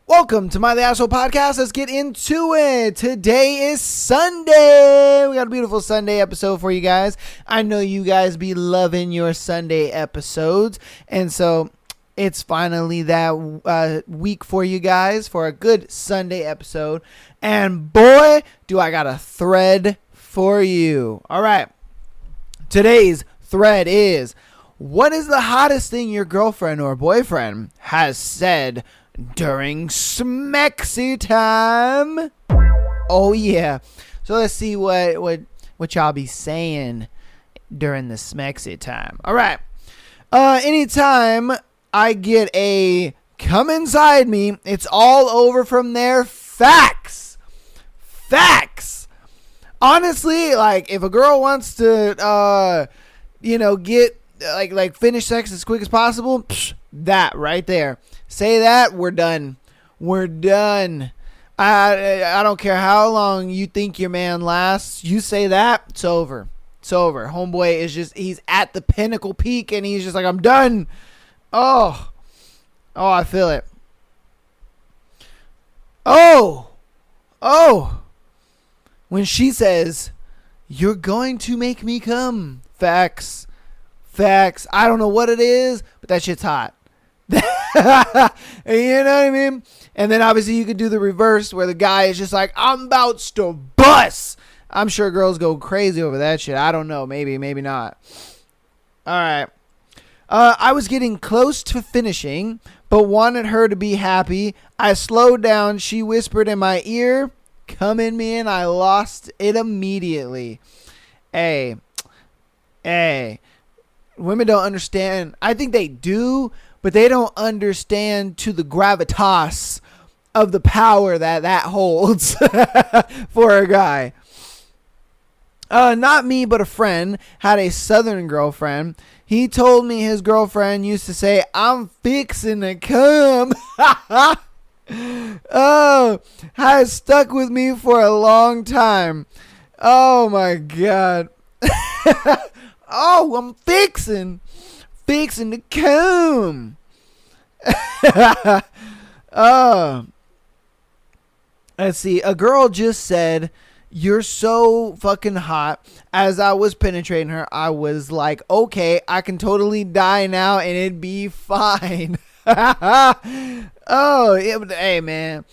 Welcome to My The Asshole Podcast. Let's get into it. Today is Sunday. We got a beautiful Sunday episode for you guys. I know you guys be loving your Sunday episodes. And so it's finally that week for you guys for a good Sunday episode. And boy, do I got a thread for you. All right. Today's thread is, what is the hottest thing your girlfriend or boyfriend has said during Smexy time? Oh yeah. So let's see what y'all be saying during the Smexy time. All right. Anytime I get a come inside me, it's all over from there. Facts. Honestly, like if a girl wants to get like finish sex as quick as possible, that right there. Say that, we're done. I don't care how long you think your man lasts. You say that, it's over. Homeboy is he's at the pinnacle peak and he's just like, I'm done. Oh, I feel it. Oh. When she says, you're going to make me come. Facts. I don't know what it is, but that shit's hot. You know what I mean? And then obviously you could do the reverse where the guy is just like, I'm about to bust. I'm sure girls go crazy over that shit. I don't know. Maybe not. All right. I was getting close to finishing, but wanted her to be happy. I slowed down. She whispered in my ear, come in me, and I lost it immediately. Hey. Women don't understand. I think they do, but they don't understand to the gravitas of the power that holds for a guy. Not me, but a friend had a southern girlfriend. He told me his girlfriend used to say, I'm fixing to come. Oh, has stuck with me for a long time. Oh my God. Oh, I'm fixing to come. Let's see. A girl just said, you're so fucking hot. As I was penetrating her, I was like, okay, I can totally die now and it'd be fine. Hey man.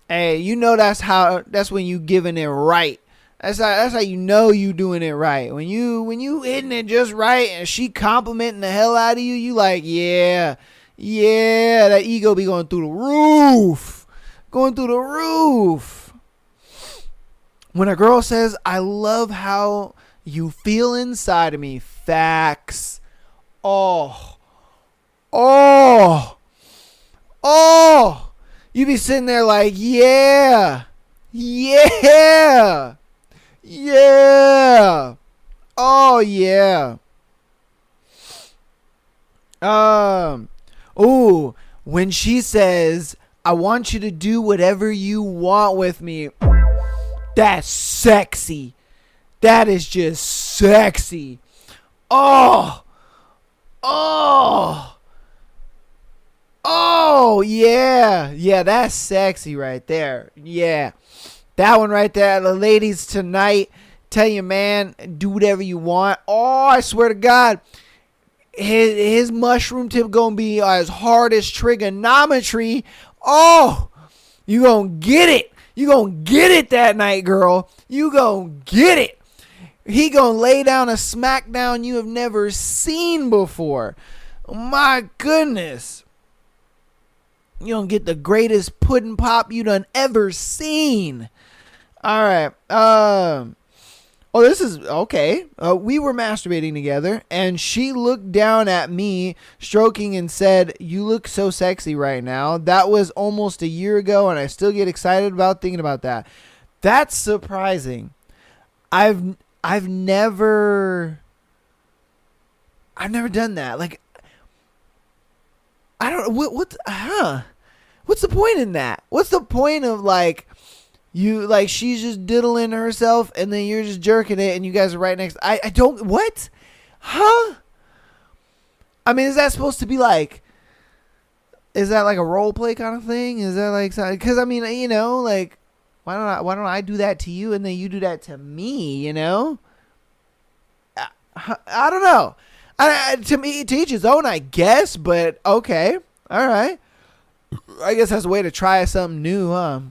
Hey, you know that's when you giving it right. That's how you know you doing it right. When you hitting it just right and she complimenting the hell out of you, you like, yeah, that ego be going through the roof. When a girl says, I love how you feel inside of me, facts. Oh. You be sitting there like, yeah. Oh yeah. When she says, I want you to do whatever you want with me. That's sexy. That is just sexy. Oh yeah. Yeah, that's sexy right there. Yeah. That one right there. The ladies tonight, tell your man, do whatever you want. Oh, I swear to God, his mushroom tip gonna be as hard as trigonometry. Oh, you gonna get it. You gonna get it that night, girl. You gonna get it. He gonna lay down a smackdown you have never seen before. My goodness. You gonna get the greatest pudding pop you done ever seen. All right. This is okay. We were masturbating together and she looked down at me stroking and said, you look so sexy right now. That was almost a year ago and I still get excited about thinking about that. That's surprising. I've never done that. Like, I don't what's the point in that? What's the point of like you like she's just diddling herself and then you're just jerking it and you guys are right next? I don't what? Huh? I mean, is that supposed to be like Is that like a role play kind of thing? Is that like, because I mean, like, why don't I do that to you and then you do that to me? I don't know. To me, to each his own, I guess. But okay, all right. I guess that's a way to try something new, huh?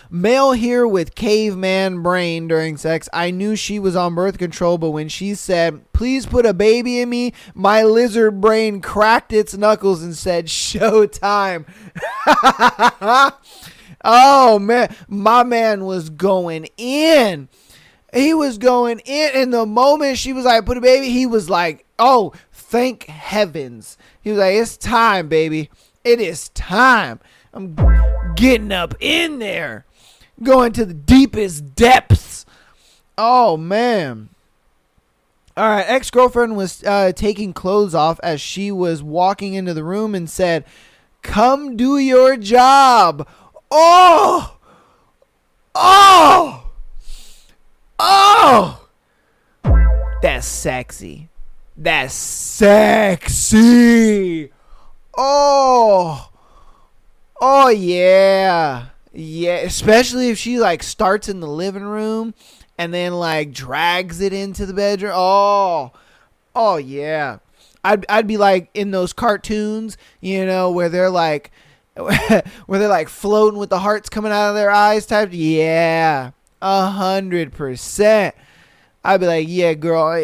Male here with caveman brain during sex. I knew she was on birth control, but when she said, "Please put a baby in me," my lizard brain cracked its knuckles and said, "Showtime." Oh man, my man was going in. He was going in, and the moment she was like, "Put a baby," he was like, "Oh, thank heavens." He was like, "It's time, baby. It is time. I'm getting up in there, going to the deepest depths." Oh, man. All right. Ex-girlfriend was taking clothes off as she was walking into the room and said, "Come do your job." Oh, oh, oh. That's sexy. That's sexy. Oh. Oh, yeah. Yeah, especially if she, like, starts in the living room and then, like, drags it into the bedroom. Oh, yeah. I'd be, like, in those cartoons, where they're, like, floating with the hearts coming out of their eyes type. Yeah, 100%. I'd be like, yeah, girl,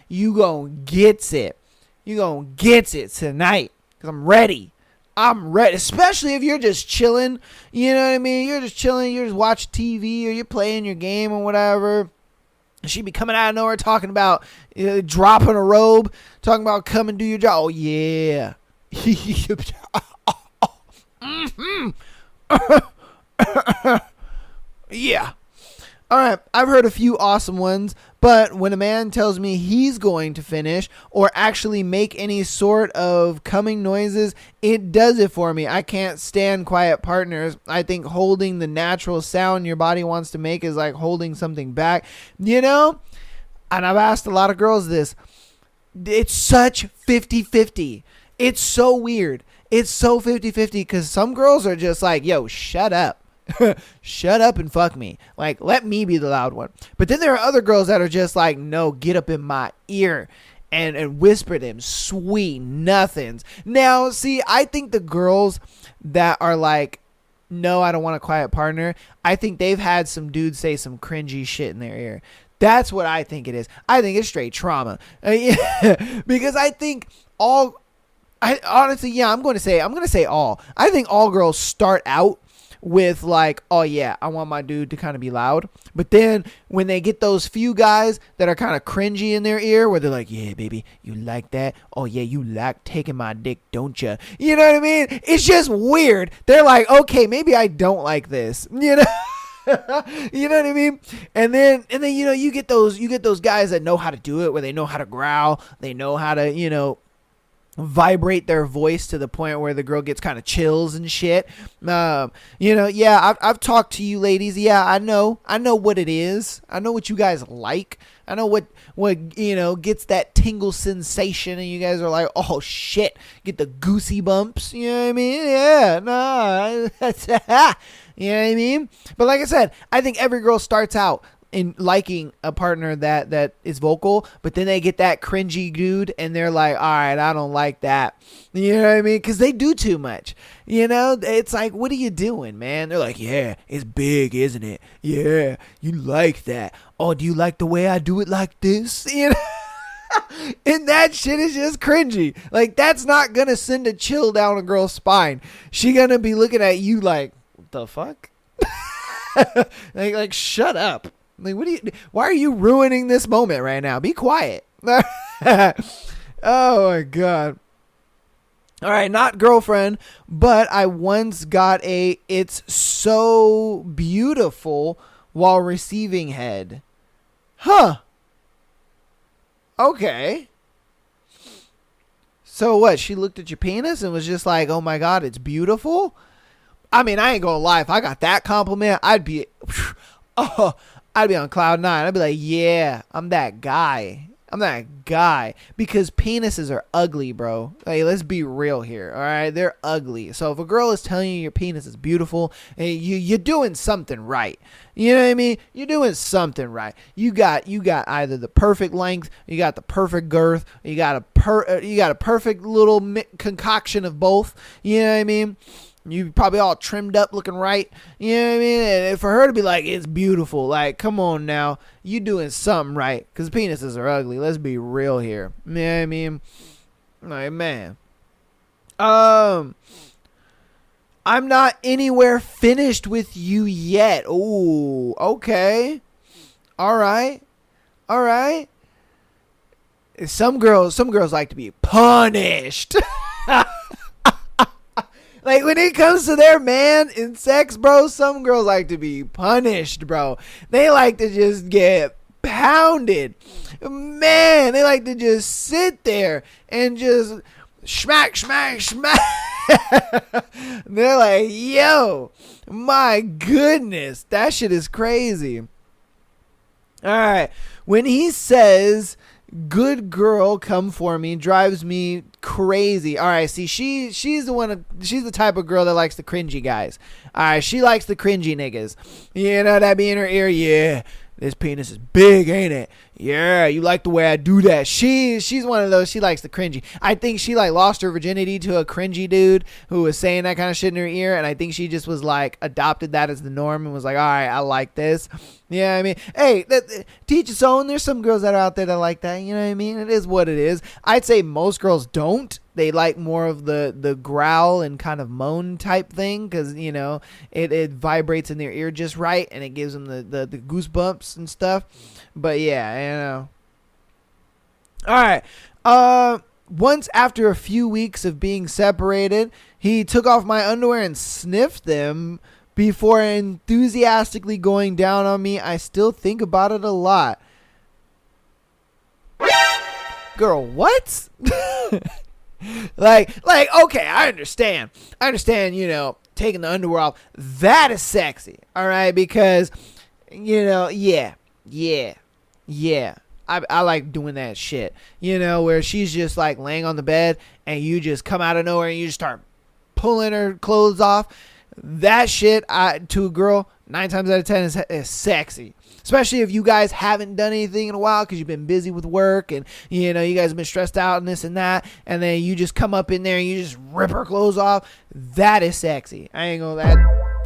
you gon' gets it. You gon' gets it tonight because I'm ready. Especially if you're just chilling, you know what I mean? You're just chilling, you're just watching TV or you're playing your game or whatever. She'd be coming out of nowhere talking about dropping a robe, talking about come and do your job. Oh, yeah. Yeah. All right, I've heard a few awesome ones, but when a man tells me he's going to finish or actually make any sort of coming noises, it does it for me. I can't stand quiet partners. I think holding the natural sound your body wants to make is like holding something back, and I've asked a lot of girls this. It's such 50-50. It's so weird. It's so 50-50 because some girls are just like, yo, shut up. Shut up and fuck me. Like, let me be the loud one. But then there are other girls that are just like, no, get up in my ear and whisper them sweet nothings. Now, see, I think the girls that are like, no, I don't want a quiet partner, I think they've had some dudes say some cringy shit in their ear. That's what I think it is. I think it's straight trauma. Because I think I'm going to say all. I think all girls start out with like, oh yeah, I want my dude to kind of be loud. But then when they get those few guys that are kind of cringy in their ear, where they're like, yeah, baby, you like that? Oh yeah, you like taking my dick, don't you? You know what I mean? It's just weird. They're like, okay, maybe I don't like this. You know what I mean? And then you get those guys that know how to do it, where they know how to growl, they know how to, vibrate their voice to the point where the girl gets kind of chills and shit. I've talked to you ladies. Yeah, I know what it is. I know what you guys like. I know what gets that tingle sensation, and you guys are like, oh shit, get the goosey bumps. You know what I mean? Yeah, no, that's you know what I mean. But like I said, I think every girl starts out in liking a partner that is vocal, but then they get that cringy dude and they're like, all right, I don't like that. You know what I mean? Because they do too much. It's like, what are you doing, man? They're like, yeah, it's big, isn't it? Yeah, you like that. Oh, do you like the way I do it like this? And that shit is just cringy. Like, that's not gonna send a chill down a girl's spine. She gonna be looking at you like, what the fuck? like shut up. Like, why are you ruining this moment right now? Be quiet. Oh my God. All right, not girlfriend, but I once got it's so beautiful while receiving head. Huh. Okay. So what? She looked at your penis and was just like, oh my God, it's beautiful? I mean, I ain't gonna lie. If I got that compliment, I'd be on cloud nine. I'd be like, yeah, I'm that guy. I'm that guy, because penises are ugly, bro. Like, let's be real here, all right? They're ugly. So if a girl is telling you your penis is beautiful, you're doing something right. You know what I mean? You're doing something right. You got either the perfect length, you got the perfect girth, you got a perfect little concoction of both. You know what I mean? You probably all trimmed up looking right. You know what I mean? And for her to be like, it's beautiful. Like, come on now. You doing something right. Because penises are ugly. Let's be real here. You know what I mean? Like, man. I'm not anywhere finished with you yet. Ooh, okay. All right. Some girls like to be punished. Like, when it comes to their man in sex, bro, some girls like to be punished, bro. They like to just get pounded. Man, they like to just sit there and just smack. They're like, yo, my goodness, that shit is crazy. All right. When he says, good girl, come for me, drives me crazy. All right, see, she's the type of girl that likes the cringy guys. All right, she likes the cringy niggas. You know, that be in her ear. Yeah, this penis is big, ain't it? Yeah, you like the way I do that. She's one of those. She likes the cringy. I think she like lost her virginity to a cringy dude who was saying that kind of shit in her ear, and I think she just was like adopted that as the norm and was like, all right, I like this. Yeah, I mean, hey, teach its own. There's some girls that are out there that like that. You know what I mean? It is what it is. I'd say most girls don't. They like more of the growl and kind of moan type thing because, you know, it vibrates in their ear just right and it gives them the goosebumps and stuff. But yeah, you know. All right. Once after a few weeks of being separated, he took off my underwear and sniffed them before enthusiastically going down on me. I still think about it a lot. Girl, what? like, okay, I understand, you know, taking the underwear off, that is sexy, all right, because, you know, yeah, I like doing that shit, you know, where she's just like laying on the bed and you just come out of nowhere and you just start pulling her clothes off. That shit, to a girl, 9 times out of 10 is sexy. Especially if you guys haven't done anything in a while because you've been busy with work and, you know, you guys have been stressed out and this and that. And then you just come up in there and you just rip her clothes off. That is sexy. I ain't gonna,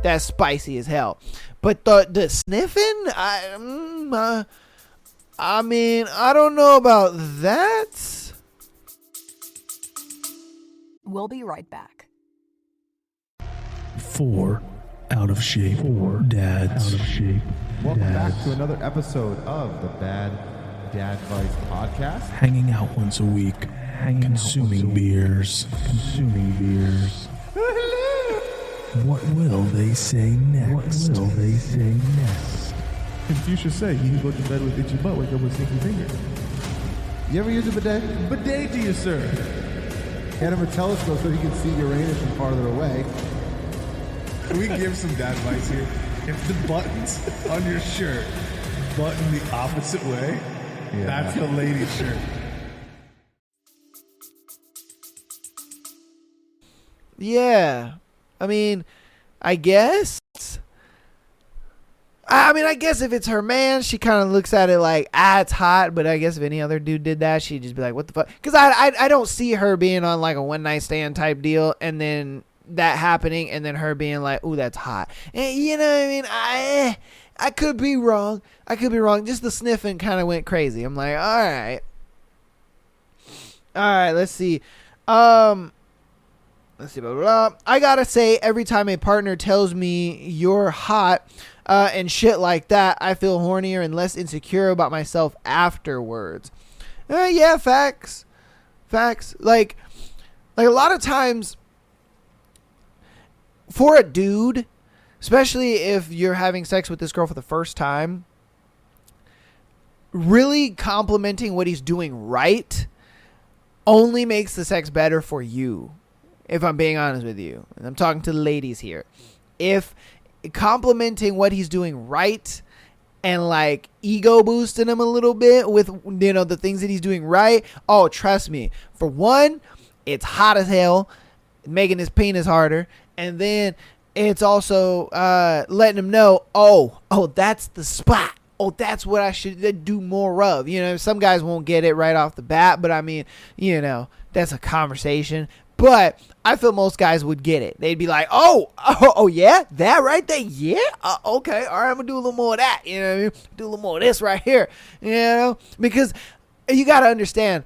that's spicy as hell. But the sniffing, I mean, I don't know about that. We'll be right back. 4 out of shape. 4 dads. Out of shape. Welcome back to another episode of the Bad Dad Advice Podcast. Hanging out once a week. Consuming beers. What will they say next? And Fuchsia say, you go to bed with itchy butt, wake up with stinky finger. You ever use a bidet? Bidet to you, sir. Get him a telescope so he can see Uranus from farther away. Can we give some dad advice here? If the buttons on your shirt button the opposite way, that's the lady's shirt. Yeah. I mean, I guess. I guess if it's her man, she kind of looks at it like, it's hot. But I guess if any other dude did that, she'd just be like, what the fuck? Because I don't see her being on like a one night stand type deal and then that happening and then her being like, ooh, that's hot. And, you know what I mean? I could be wrong. Just the sniffing kind of went crazy. I'm like, all right, let's see. Blah, blah, blah. I gotta say, every time a partner tells me you're hot and shit like that, I feel hornier and less insecure about myself afterwards. Yeah, facts. Like a lot of times, for a dude, especially if you're having sex with this girl for the first time, really complimenting what he's doing right only makes the sex better for you. If I'm being honest with you, and I'm talking to the ladies here, if complimenting what he's doing right and like ego boosting him a little bit with, you know, the things that he's doing right. Oh, trust me. For one, it's hot as hell, making his penis harder. And then it's also letting him know, oh, that's the spot. Oh, that's what I should do more of. You know, some guys won't get it right off the bat, but I mean, you know, that's a conversation. But I feel most guys would get it. They'd be like, oh yeah, that right there, yeah, okay, all right, I'm gonna do a little more of that. You know what I mean? Do a little more of this right here. You know, because you gotta understand,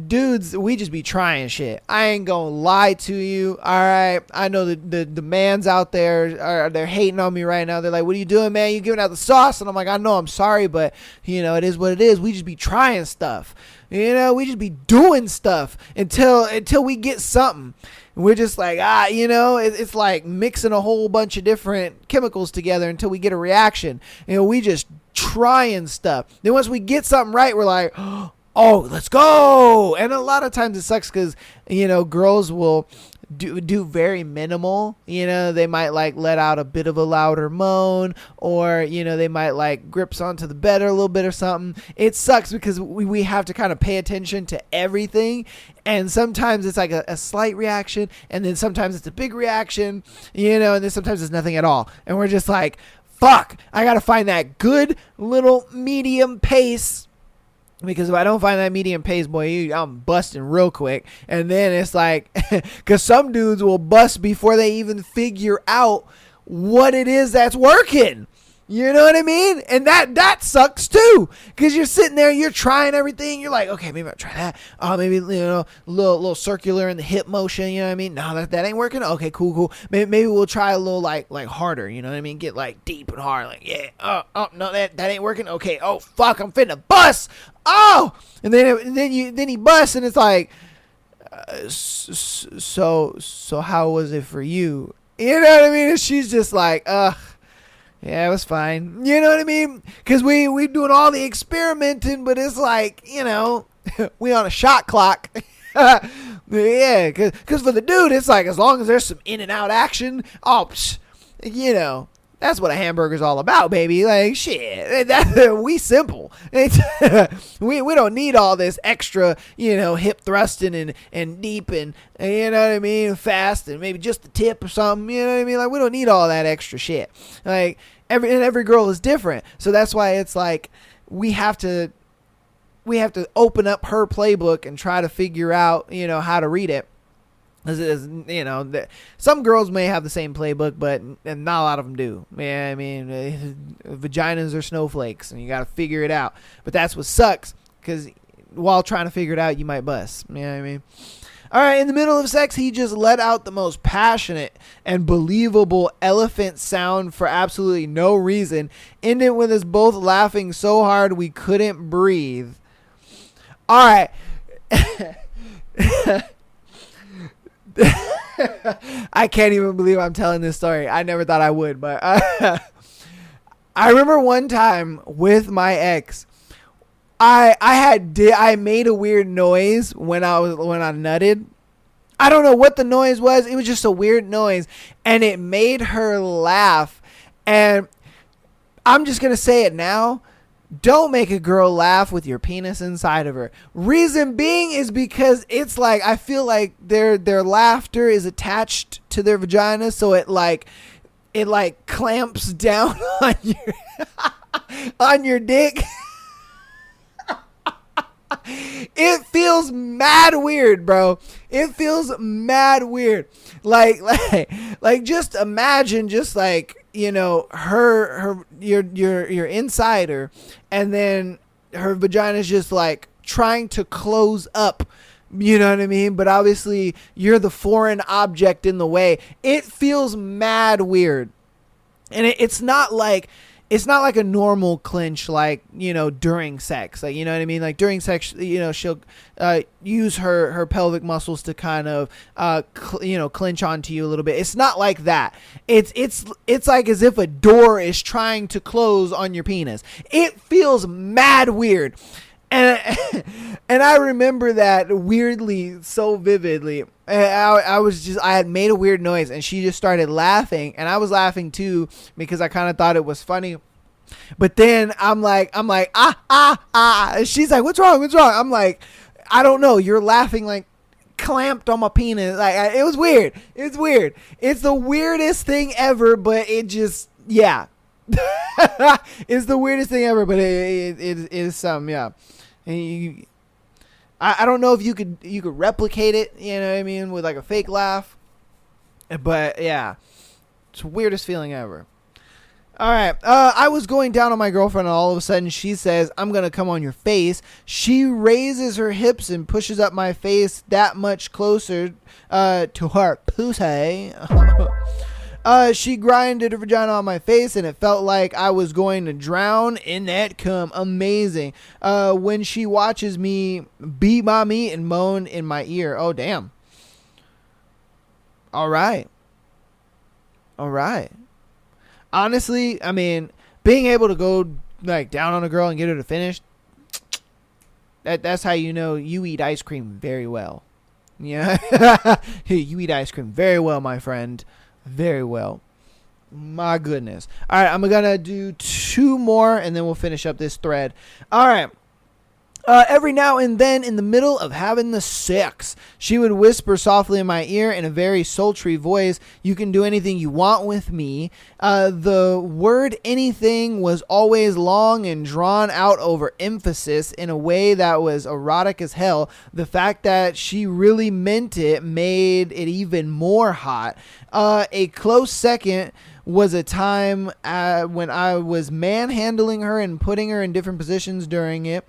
dudes, we just be trying shit. I ain't gonna lie to you. All right, I know the mans out there they're hating on me right now. They're like, "What are you doing, man? You giving out the sauce?" And I'm like, "I know, I'm sorry, but you know, it is what it is. We just be trying stuff. You know, we just be doing stuff until we get something. We're just like, you know, it's like mixing a whole bunch of different chemicals together until we get a reaction. You know, we just trying stuff. Then once we get something right, we're like, oh, let's go. And a lot of times it sucks because, you know, girls will do very minimal. You know, they might like let out a bit of a louder moan, or, you know, they might like grips onto the bed a little bit or something. It sucks because we have to kind of pay attention to everything. And sometimes it's like a slight reaction, and then sometimes it's a big reaction, you know, and then sometimes it's nothing at all. And we're just like, fuck, I got to find that good little medium pace. Because if I don't find that medium pace, boy, I'm busting real quick. And then it's like, because some dudes will bust before they even figure out what it is that's working. You know what I mean? And that sucks too. Because you're sitting there, you're trying everything. You're like, okay, maybe I'll try that. Oh, maybe, you know, a little circular in the hip motion. You know what I mean? No, that ain't working. Okay, cool. Maybe we'll try a little like harder. You know what I mean? Get like deep and hard. Like, yeah. Oh, no, that ain't working. Okay. Oh, fuck, I'm finna bust. Oh, and then he busts, and it's like, so how was it for you? You know what I mean? And she's just like, yeah, it was fine. You know what I mean? Because we doing all the experimenting, but it's like, you know, we on a shot clock. Yeah, because for the dude, it's like, as long as there's some in and out action, you know, that's what a hamburger's all about, baby. Like, shit, we simple. We don't need all this extra, you know, hip thrusting and deep and, you know what I mean, fast and maybe just the tip or something. You know what I mean? Like, we don't need all that extra shit. Like, every girl is different. So that's why it's like we have to open up her playbook and try to figure out, you know, how to read it. As, you know, some girls may have the same playbook, but not a lot of them do. Yeah, I mean, vaginas are snowflakes, and you got to figure it out. But that's what sucks, because while trying to figure it out, you might bust. You know what I mean? All right, in the middle of sex, he just let out the most passionate and believable elephant sound for absolutely no reason, ended with us both laughing so hard we couldn't breathe. All right. I can't even believe I'm telling this story. I never thought I would, but I remember one time with my ex, I made a weird noise when I nutted. I don't know what the noise was. It was just a weird noise, and it made her laugh. And I'm just gonna say it now. Don't make a girl laugh with your penis inside of her. Reason being is because it's like, I feel like their laughter is attached to their vagina, so it clamps down on your dick. It feels mad weird, bro. It feels mad weird. Like just imagine, just like, you know, your insider, and then her vagina is just like trying to close up. You know what I mean? But obviously you're the foreign object in the way. It feels mad weird. And it's not like a normal clinch, like, you know, during sex. Like, you know what I mean? Like during sex, you know, she'll use her pelvic muscles to kind of clinch onto you a little bit. It's not like that. It's like as if a door is trying to close on your penis. It feels mad weird. And I remember that weirdly, so vividly. I had made a weird noise, and she just started laughing, and I was laughing too, because I kind of thought it was funny. But then I'm like, And she's like, what's wrong? I'm like, I don't know. You're laughing like clamped on my penis. Like, it was weird. It's weird. It's the weirdest thing ever, but it just, yeah. It's the weirdest thing ever, but it is some, yeah. And I don't know if you could replicate it, you know what I mean, with like a fake laugh. But yeah, it's the weirdest feeling ever. All right. I was going down on my girlfriend, and all of a sudden she says, I'm going to come on your face. She raises her hips and pushes up my face that much closer to her pussy. She grinded her vagina on my face, and it felt like I was going to drown in that cum. Amazing. When she watches me beat my meat and moan in my ear. Oh, damn. All right. Honestly, I mean, being able to go like down on a girl and get her to finish, that's how you know you eat ice cream very well. Yeah. You eat ice cream very well, my friend. Very well. My goodness. All right, I'm going to do 2 more and then we'll finish up this thread. All right. Every now and then, in the middle of having the sex, she would whisper softly in my ear in a very sultry voice, "You can do anything you want with me." The word anything was always long and drawn out over emphasis in a way that was erotic as hell. The fact that she really meant it made it even more hot. A close second was a time when I was manhandling her and putting her in different positions during it.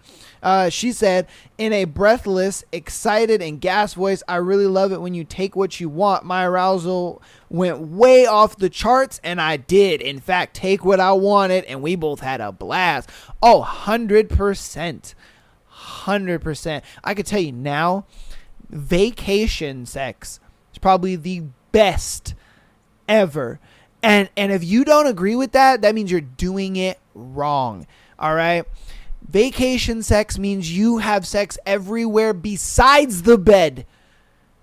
She said in a breathless, excited, and gasped voice, "I really love it when you take what you want." My arousal went way off the charts, and I did, in fact, take what I wanted, and we both had a blast. Oh, 100%. 100%. I could tell you now, vacation sex is probably the best ever. And if you don't agree with that, that means you're doing it wrong. All right? Vacation sex means you have sex everywhere besides the bed.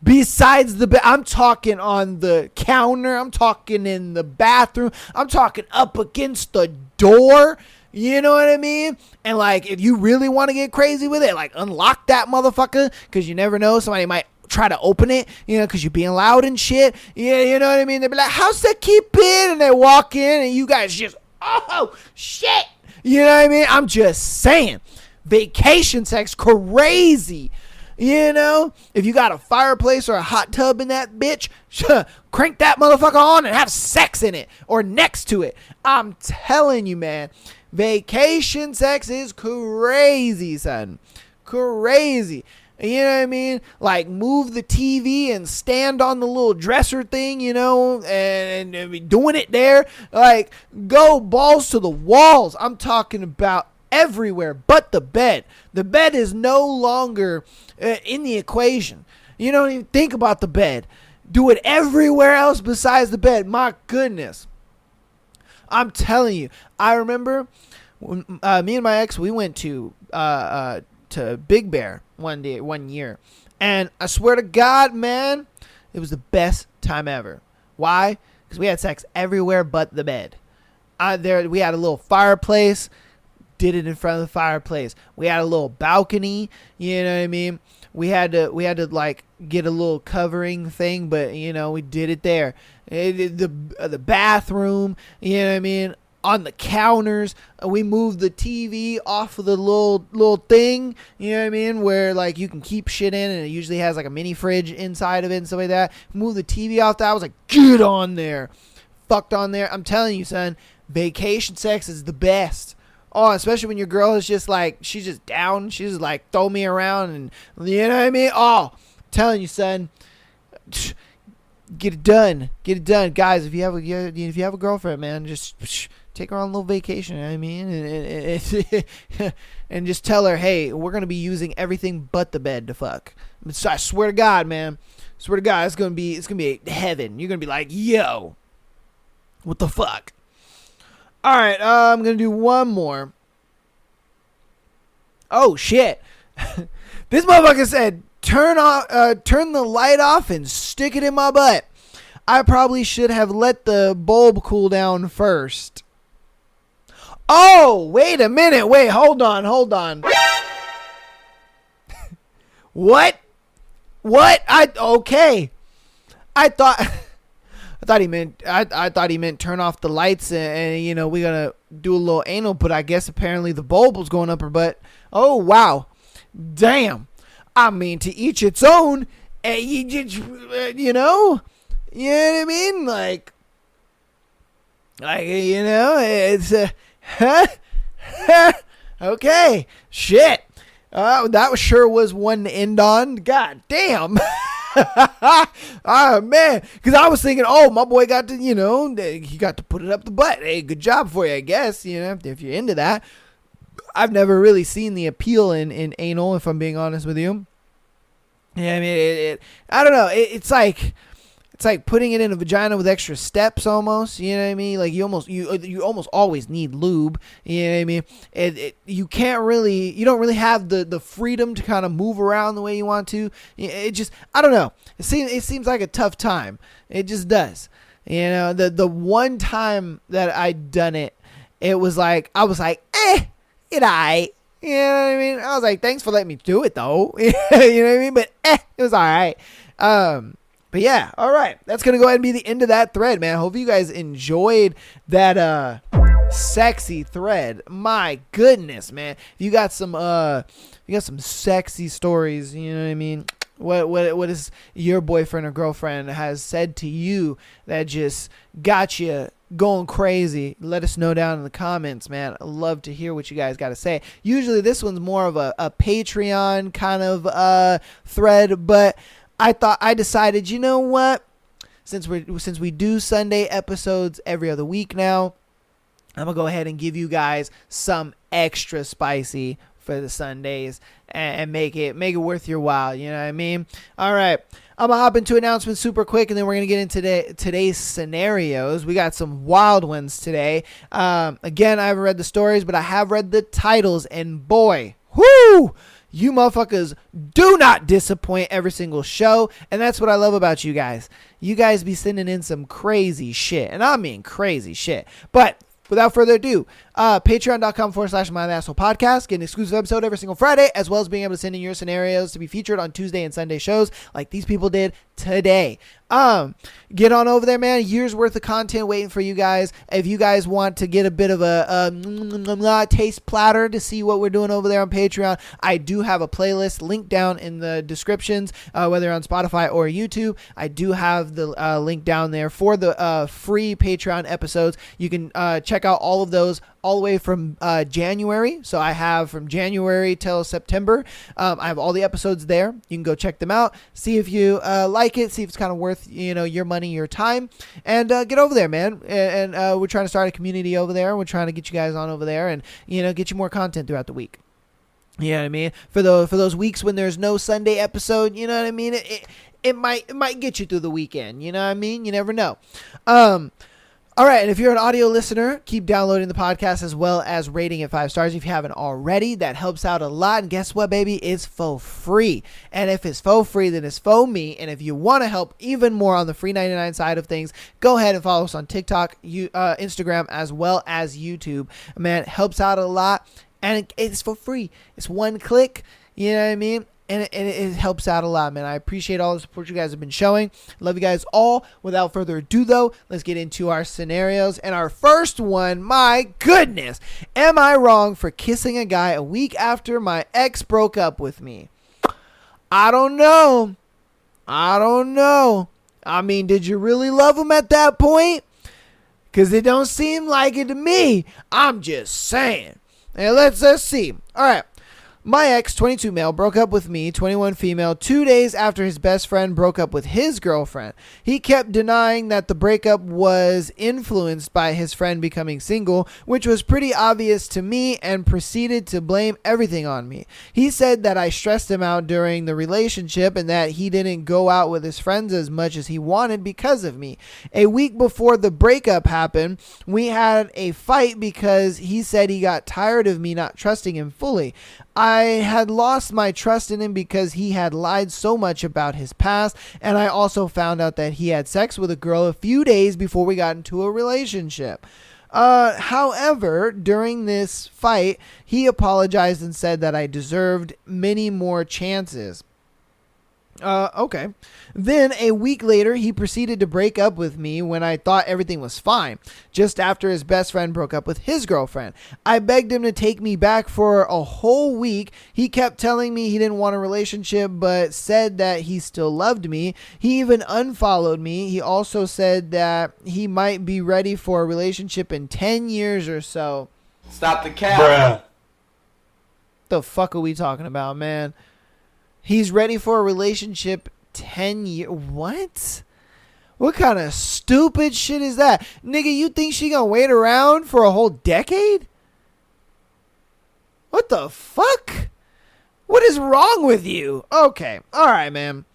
Besides the bed. I'm talking on the counter. I'm talking in the bathroom. I'm talking up against the door. You know what I mean? And like, if you really want to get crazy with it, like unlock that motherfucker, because you never know, somebody might try to open it, you know, because you're being loud and shit. Yeah, you know what I mean? They'll be like, "How's that keep in?" And they walk in and you guys just, oh, shit. You know what I mean? I'm just saying. Vacation sex, crazy. You know? If you got a fireplace or a hot tub in that bitch, crank that motherfucker on and have sex in it or next to it. I'm telling you, man. Vacation sex is crazy, son. Crazy. You know what I mean? Like, move the TV and stand on the little dresser thing, you know, and be doing it there. Like, go balls to the walls. I'm talking about everywhere but the bed. The bed is no longer in the equation. You don't even think about the bed. Do it everywhere else besides the bed. My goodness. I'm telling you. I remember when, me and my ex, we went to Big Bear one year, and I swear to God, man, it was the best time ever. Why? Because we had sex everywhere but the bed. We had a little fireplace, did it in front of the fireplace. We had a little balcony, you know what I mean? We had to like get a little covering thing, but you know, we did it there. The bathroom, you know what I mean? On the counters, we moved the TV off of the little thing, you know what I mean, where like you can keep shit in, and it usually has like a mini fridge inside of it and stuff like that. Move the TV off that. I was like, get on there, fucked on there. I'm telling you, son, vacation sex is the best. Oh, especially when your girl is just like, she's just down, she's just like, throw me around, and you know what I mean. Oh, I'm telling you, son, get it done, guys. If you have a girlfriend, man, just take her on a little vacation, you know what I mean? And just tell her, hey, we're going to be using everything but the bed to fuck. So I swear to God, man. Swear to God, it's going to be heaven. You're going to be like, yo, what the fuck? All right, I'm going to do one more. Oh, shit. This motherfucker said, turn the light off and stick it in my butt. I probably should have let the bulb cool down first. Oh, wait a minute. Wait, hold on. What? Okay. I thought he meant turn off the lights and you know, we gotta do a little anal, but I guess apparently the bulb was going up her butt. Oh wow. Damn. I mean, to each its own. And you just, you know what I mean? Like, you know, it's, okay, shit. That sure was one to end on. God damn. Oh, man. Because I was thinking, oh, my boy got to, you know, he got to put it up the butt. Hey, good job for you, I guess, you know, if you're into that. I've never really seen the appeal in anal, if I'm being honest with you. Yeah, I mean, I don't know. It's like putting it in a vagina with extra steps, almost. You know what I mean? Like you almost always need lube. You know what I mean? You don't really have the freedom to kind of move around the way you want to. It just, I don't know. It seems like a tough time. It just does. You know, the one time that I done it, it was like I was like, it aight. You know what I mean? I was like, thanks for letting me do it, though. You know what I mean? But it was all right. But yeah, all right. That's going to go ahead and be the end of that thread, man. I hope you guys enjoyed that sexy thread. My goodness, man. You got some sexy stories, you know what I mean? What is your boyfriend or girlfriend has said to you that just got you going crazy? Let us know down in the comments, man. I love to hear what you guys got to say. Usually this one's more of a Patreon kind of thread, but I decided, you know what? Since we do Sunday episodes every other week now, I'm gonna go ahead and give you guys some extra spicy for the Sundays and make it worth your while. You know what I mean? All right. I'm going to hop into announcements super quick, and then we're going to get into today's scenarios. We got some wild ones today. Again, I haven't read the stories, but I have read the titles, and boy, whoo, you motherfuckers do not disappoint every single show, and that's what I love about you guys. You guys be sending in some crazy shit, and I mean crazy shit. But without further ado, patreon.com/MyAssholePodcast. Get an exclusive episode every single Friday, as well as being able to send in your scenarios to be featured on Tuesday and Sunday shows like these people did today. Get on over there, man. A year's worth of content waiting for you guys. If you guys want to get a bit of a taste platter to see what we're doing over there on Patreon, I do have a playlist linked down in the descriptions, whether on Spotify or YouTube. I do have the link down there for the free Patreon episodes. You can check out all of those all the way from January. So I have from January till September. I have all the episodes there. You can go check them out. See if you like it. See if it's kind of worth, you know, your money, your time, and get over there, man. And we're trying to start a community over there. We're trying to get you guys on over there, and you know, get you more content throughout the week. You know what I mean? For those weeks when there's no Sunday episode, you know what I mean? It might get you through the weekend. You know what I mean? You never know. All right, and if you're an audio listener, keep downloading the podcast as well as rating it 5 stars if you haven't already. That helps out a lot, and guess what, baby? It's for free. And if it's for free, then it's for me. And if you want to help even more on the free 99 side of things, go ahead and follow us on TikTok, Instagram, as well as YouTube. Man, it helps out a lot, and it's for free. It's one click, you know what I mean? And it helps out a lot, man. I appreciate all the support you guys have been showing. Love you guys all. Without further ado, though, let's get into our scenarios. And our first one, my goodness. Am I wrong for kissing a guy a week after my ex broke up with me? I don't know. I mean, did you really love him at that point? Because it don't seem like it to me. I'm just saying. And let's see. All right. My ex, 22 male, broke up with me, 21 female, 2 days after his best friend broke up with his girlfriend. He kept denying that the breakup was influenced by his friend becoming single, which was pretty obvious to me, and proceeded to blame everything on me. He said that I stressed him out during the relationship and that he didn't go out with his friends as much as he wanted because of me. A week before the breakup happened, we had a fight because he said he got tired of me not trusting him fully. I had lost my trust in him because he had lied so much about his past, and I also found out that he had sex with a girl a few days before we got into a relationship. However, during this fight, he apologized and said that I deserved many more chances. Okay. Then a week later, he proceeded to break up with me when I thought everything was fine, just after his best friend broke up with his girlfriend. I begged him to take me back for a whole week. He kept telling me he didn't want a relationship, but said that he still loved me. He even unfollowed me. He also said that he might be ready for a relationship in 10 years or so. Stop the cap. Bruh. The fuck are we talking about, man? He's ready for a relationship 10 years. What? What kind of stupid shit is that? Nigga, you think she gonna wait around for a whole decade? What the fuck? What is wrong with you? Okay. Alright, man.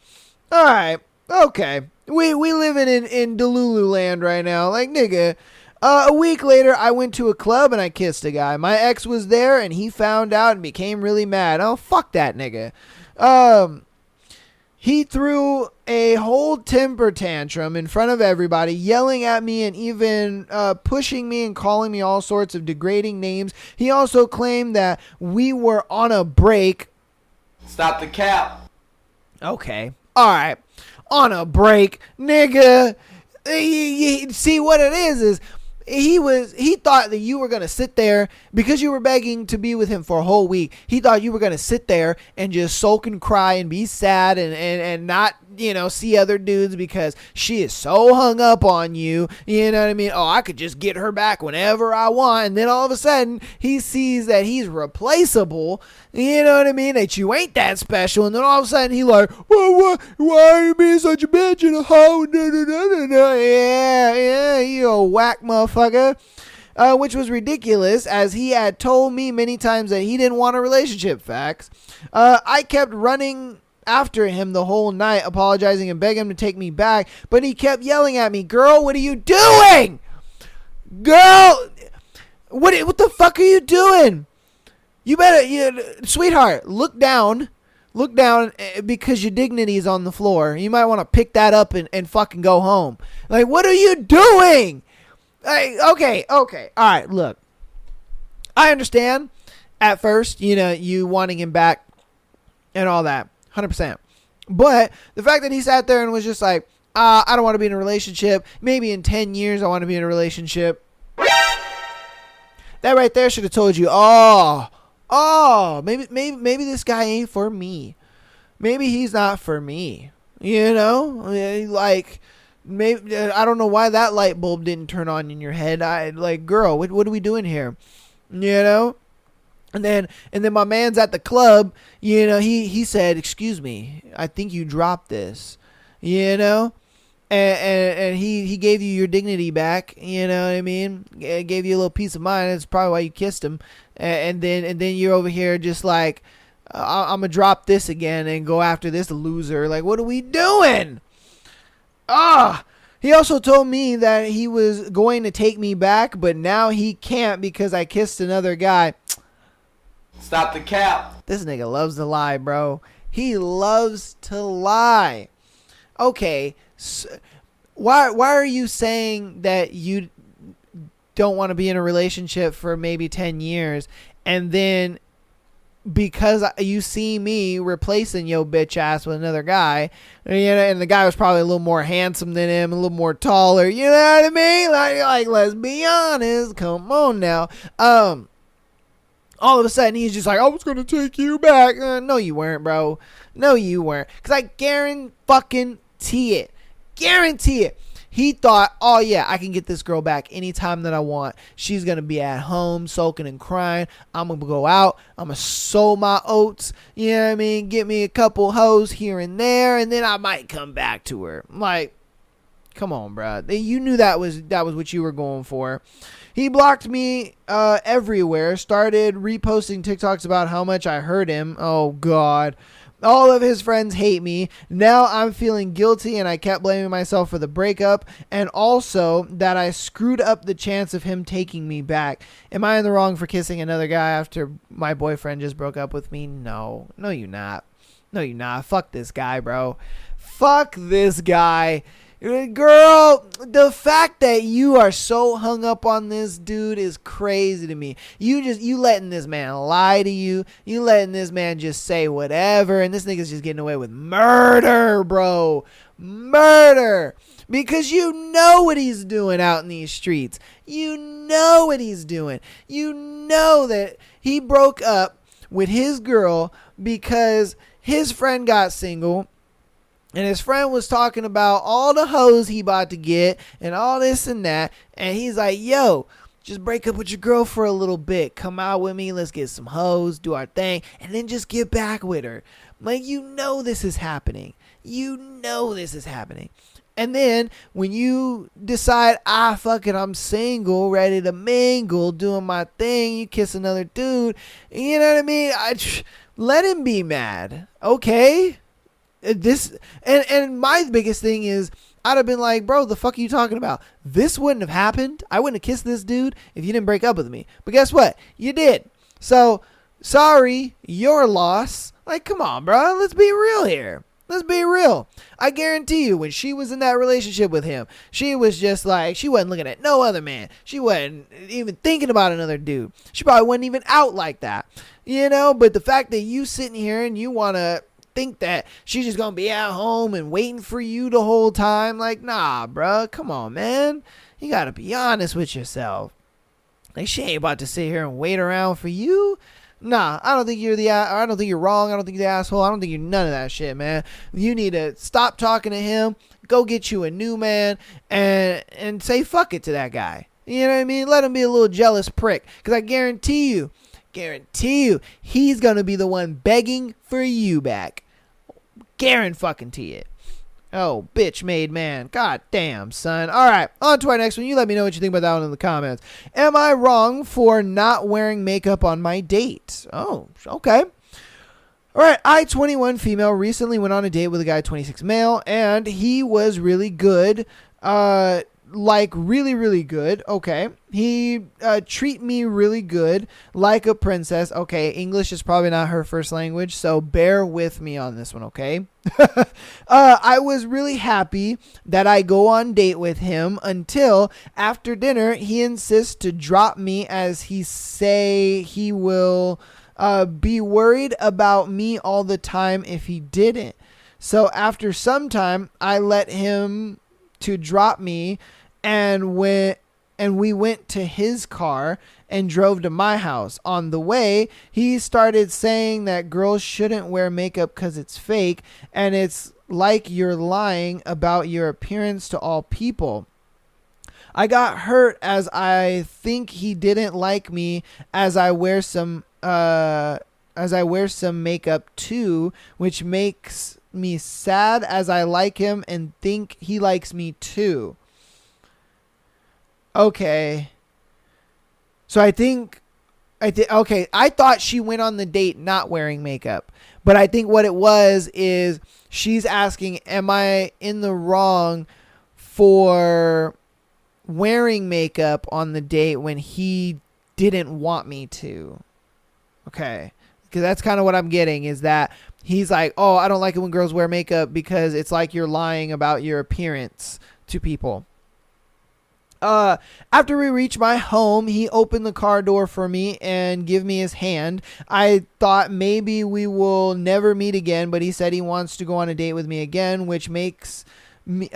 Alright. Okay. We living in Delulu land right now. Like, nigga. A week later, I went to a club and I kissed a guy. My ex was there and he found out and became really mad. Oh, fuck that nigga. He threw a whole temper tantrum in front of everybody, yelling at me and even pushing me and calling me all sorts of degrading names. He also claimed that we were on a break. Stop the cap. Okay. All right. On a break, nigga. See what it is he thought that you were going to sit there because you were begging to be with him for a whole week. He thought you were going to sit there and just sulk and cry and be sad and not, see other dudes because she is so hung up on you. You know what I mean? Oh, I could just get her back whenever I want. And then all of a sudden he sees that he's replaceable. You know what I mean? That you ain't that special. And then all of a sudden he like, well, why are you being such a bitch and a hoe? Yeah, you a whack motherfucker. Which was ridiculous, as he had told me many times that he didn't want a relationship. Facts. I kept running after him the whole night, apologizing and begging him to take me back, but he kept yelling at me, "Girl, what are you doing? Girl, what the fuck are you doing? You better, sweetheart, look down, because your dignity is on the floor. You might want to pick that up and fucking go home. Like, what are you doing?" Okay. All right, look. I understand at first, you wanting him back and all that. 100%. But the fact that he sat there and was just like, I don't want to be in a relationship. Maybe in 10 years I want to be in a relationship. That right there should have told you, maybe this guy ain't for me. Maybe he's not for me. Like, maybe I don't know why that light bulb didn't turn on in your head. Girl, what are we doing here? And then my man's at the club. He said, "Excuse me, I think you dropped this." And he gave you your dignity back. You know what I mean? Gave you a little peace of mind. That's probably why you kissed him. And then you're over here just like, I'm gonna drop this again and go after this loser. Like, what are we doing? He also told me that he was going to take me back, but now he can't because I kissed another guy. Stop the cap. This nigga loves to lie, bro. He loves to lie. Okay, so why are you saying that you don't want to be in a relationship for maybe 10 years, and then because you see me replacing your bitch ass with another guy, and the guy was probably a little more handsome than him, a little more taller, you know what I mean? Like let's be honest. Come on now. All of a sudden he's just like, I was gonna take you back. No, you weren't, bro. No, you weren't. Because I guarantee it. He thought, oh yeah, I can get this girl back anytime that I want. She's going to be at home sulking and crying. I'm going to go out. I'm going to sow my oats. You know what I mean? Get me a couple hoes here and there, and then I might come back to her. I'm like, come on, bro. You knew that was what you were going for. He blocked me everywhere. Started reposting TikToks about how much I hurt him. Oh, God. All of his friends hate me. Now I'm feeling guilty, and I kept blaming myself for the breakup and also that I screwed up the chance of him taking me back. Am I in the wrong for kissing another guy after my boyfriend just broke up with me? No, you're not. Fuck this guy, bro. Fuck this guy. Girl, the fact that you are so hung up on this dude is crazy to me. You letting this man lie to you. You letting this man just say whatever. And this nigga's just getting away with murder, bro. Murder. Because you know what he's doing out in these streets. You know what he's doing. You know that he broke up with his girl because his friend got single. And his friend was talking about all the hoes he about to get and all this and that. And he's like, yo, just break up with your girl for a little bit. Come out with me. Let's get some hoes, do our thing, and then just get back with her. Like, you know this is happening. You know this is happening. And then when you decide, fuck it, I'm single, ready to mingle, doing my thing, you kiss another dude. You know what I mean? Let him be mad. Okay? And my biggest thing is, I'd have been like, bro, the fuck are you talking about? This wouldn't have happened. I wouldn't have kissed this dude if you didn't break up with me. But guess what? You did. So, sorry, your loss. Like, come on, bro. Let's be real here. Let's be real. I guarantee you, when she was in that relationship with him, she was just like, she wasn't looking at no other man. She wasn't even thinking about another dude. She probably wasn't even out like that. You know, but the fact that you sitting here and you want to think that she's just going to be at home and waiting for you the whole time, like, nah, bro. Come on, man. You got to be honest with yourself. Like, she ain't about to sit here and wait around for you. Nah, I don't think you're I don't think you're wrong. I don't think you're the asshole. I don't think you're none of that shit, man. You need to stop talking to him. Go get you a new man and say fuck it to that guy. You know what I mean? Let him be a little jealous prick. Because I guarantee you, he's going to be the one begging for you back. Guarantee it. Oh, bitch made man. God damn, son. All right, on to our next one. You let me know what you think about that one in the comments. Am I wrong for not wearing makeup on my date? Oh, okay. All right, I, 21 female, recently went on a date with a guy, 26 male, and he was really good. Like really, really good. Okay. He treat me really good, like a princess. Okay, English is probably not her first language, so bear with me on this one, okay? I was really happy that I go on date with him until after dinner he insists to drop me, as he say he will be worried about me all the time if he didn't. So after some time, I let him to drop me, and we went to his car and drove to my house. On the way, he started saying that girls shouldn't wear makeup because it's fake, and it's like you're lying about your appearance to all people. I got hurt, as I think he didn't like me as I wear some makeup too, which makes me sad, as I like him and think he likes me too. Okay. So I thought she went on the date not wearing makeup, but I think what it was is she's asking, am I in the wrong for wearing makeup on the date when he didn't want me to? Okay. Because that's kind of what I'm getting, is that he's like, oh, I don't like it when girls wear makeup because it's like you're lying about your appearance to people. After we reached my home, he opened the car door for me and give me his hand. I thought maybe we will never meet again, but he said he wants to go on a date with me again, which makes me,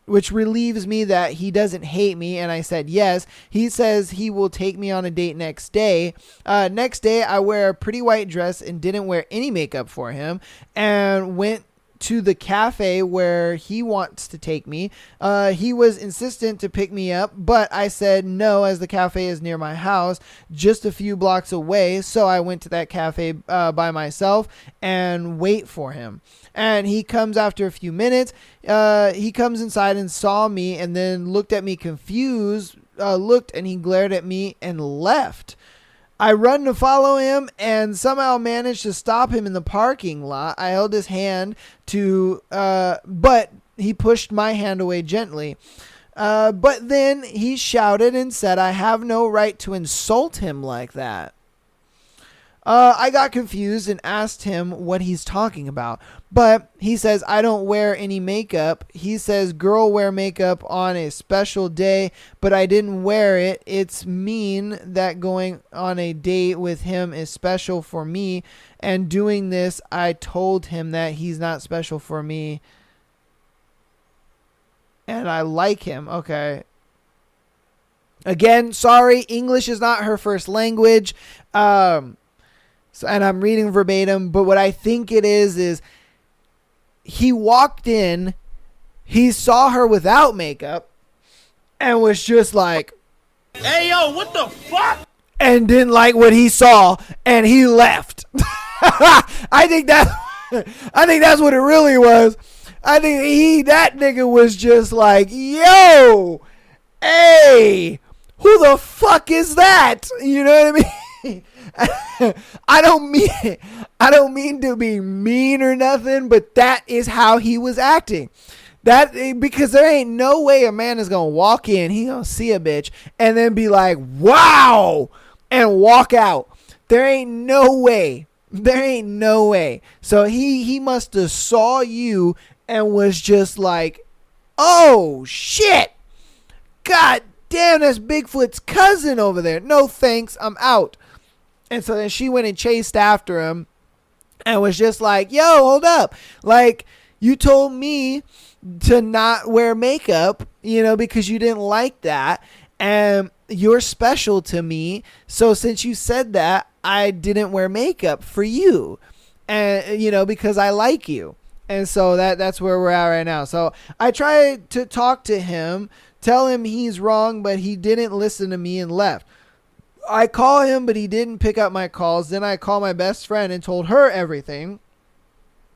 which relieves me that he doesn't hate me. And I said yes. He says he will take me on a date next day. Next day, I wear a pretty white dress and didn't wear any makeup for him, and went to the cafe where he wants to take me. He was insistent to pick me up, but I said no, as the cafe is near my house, just a few blocks away. So I went to that cafe by myself and wait for him. And he comes after a few minutes. He comes inside and saw me and then looked at me confused, and he glared at me and left. I run to follow him and somehow managed to stop him in the parking lot. I held his hand but he pushed my hand away gently. But then he shouted and said, I have no right to insult him like that. I got confused and asked him what he's talking about. But he says, I don't wear any makeup. He says, girl wear makeup on a special day, but I didn't wear it. It's mean that going on a date with him is special for me. And doing this, I told him that he's not special for me. And I like him. Okay. Again, sorry, English is not her first language. And I'm reading verbatim, but what I think it is he walked in, he saw her without makeup, and was just like, Hey, yo, what the fuck? and didn't like what he saw, and he left. I think that's what it really was. I think that nigga was just like, yo, hey, who the fuck is that? You know what I mean? I don't mean to be mean or nothing, but that is how he was acting. Because there ain't no way a man is gonna walk in, he gonna see a bitch and then be like, wow, and walk out. There ain't no way. So he must have saw you and was just like, oh shit, god damn, that's Bigfoot's cousin over there. No thanks, I'm out. And so then she went and chased after him and was just like, yo, hold up. Like, you told me to not wear makeup, because you didn't like that. And you're special to me. So since you said that, I didn't wear makeup for you. And, because I like you. And so that's where we're at right now. So I tried to talk to him, tell him he's wrong, but he didn't listen to me and left. I call him, but he didn't pick up my calls. Then I call my best friend and told her everything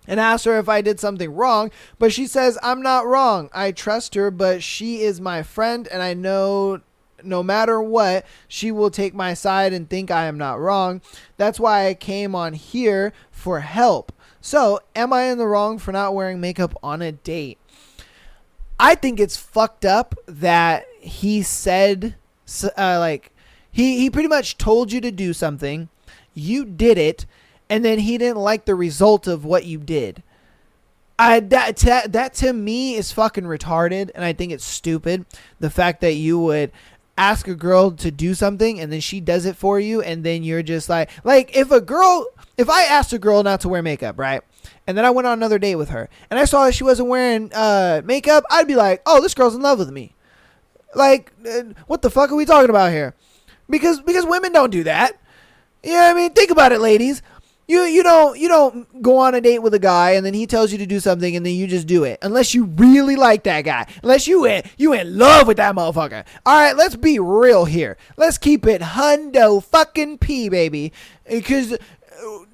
and asked her if I did something wrong. But she says, I'm not wrong. I trust her, but she is my friend, and I know no matter what, she will take my side and think I am not wrong. That's why I came on here for help. So, am I in the wrong for not wearing makeup on a date? I think it's fucked up that he said, he pretty much told you to do something, you did it, and then he didn't like the result of what you did. That to me is fucking retarded, and I think it's stupid. The fact that you would ask a girl to do something and then she does it for you, and then you're just like if I asked a girl not to wear makeup, right? And then I went on another date with her and I saw that she wasn't wearing makeup, I'd be like, oh, this girl's in love with me. Like, what the fuck are we talking about here? Because women don't do that. You know what I mean? Think about it, ladies. You don't go on a date with a guy and then he tells you to do something and then you just do it. Unless you really like that guy. Unless you in love with that motherfucker. Alright, let's be real here. Let's keep it hundo fucking P, baby. Because,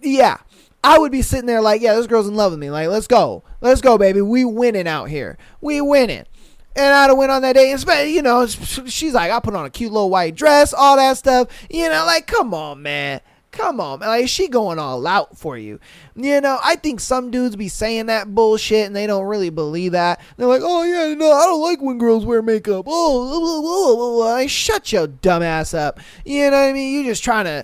yeah, I would be sitting there like, yeah, this girl's in love with me. Like, let's go. Let's go, baby. We winning out here. We winning. And I'd have went on that date, and, she's like, I put on a cute little white dress, all that stuff. Like, come on, man. Come on, man. Like, she going all out for you. I think some dudes be saying that bullshit and they don't really believe that. They're like, oh, yeah, no, I don't like when girls wear makeup. Oh, like, shut your dumb ass up. You know what I mean? You're just trying to...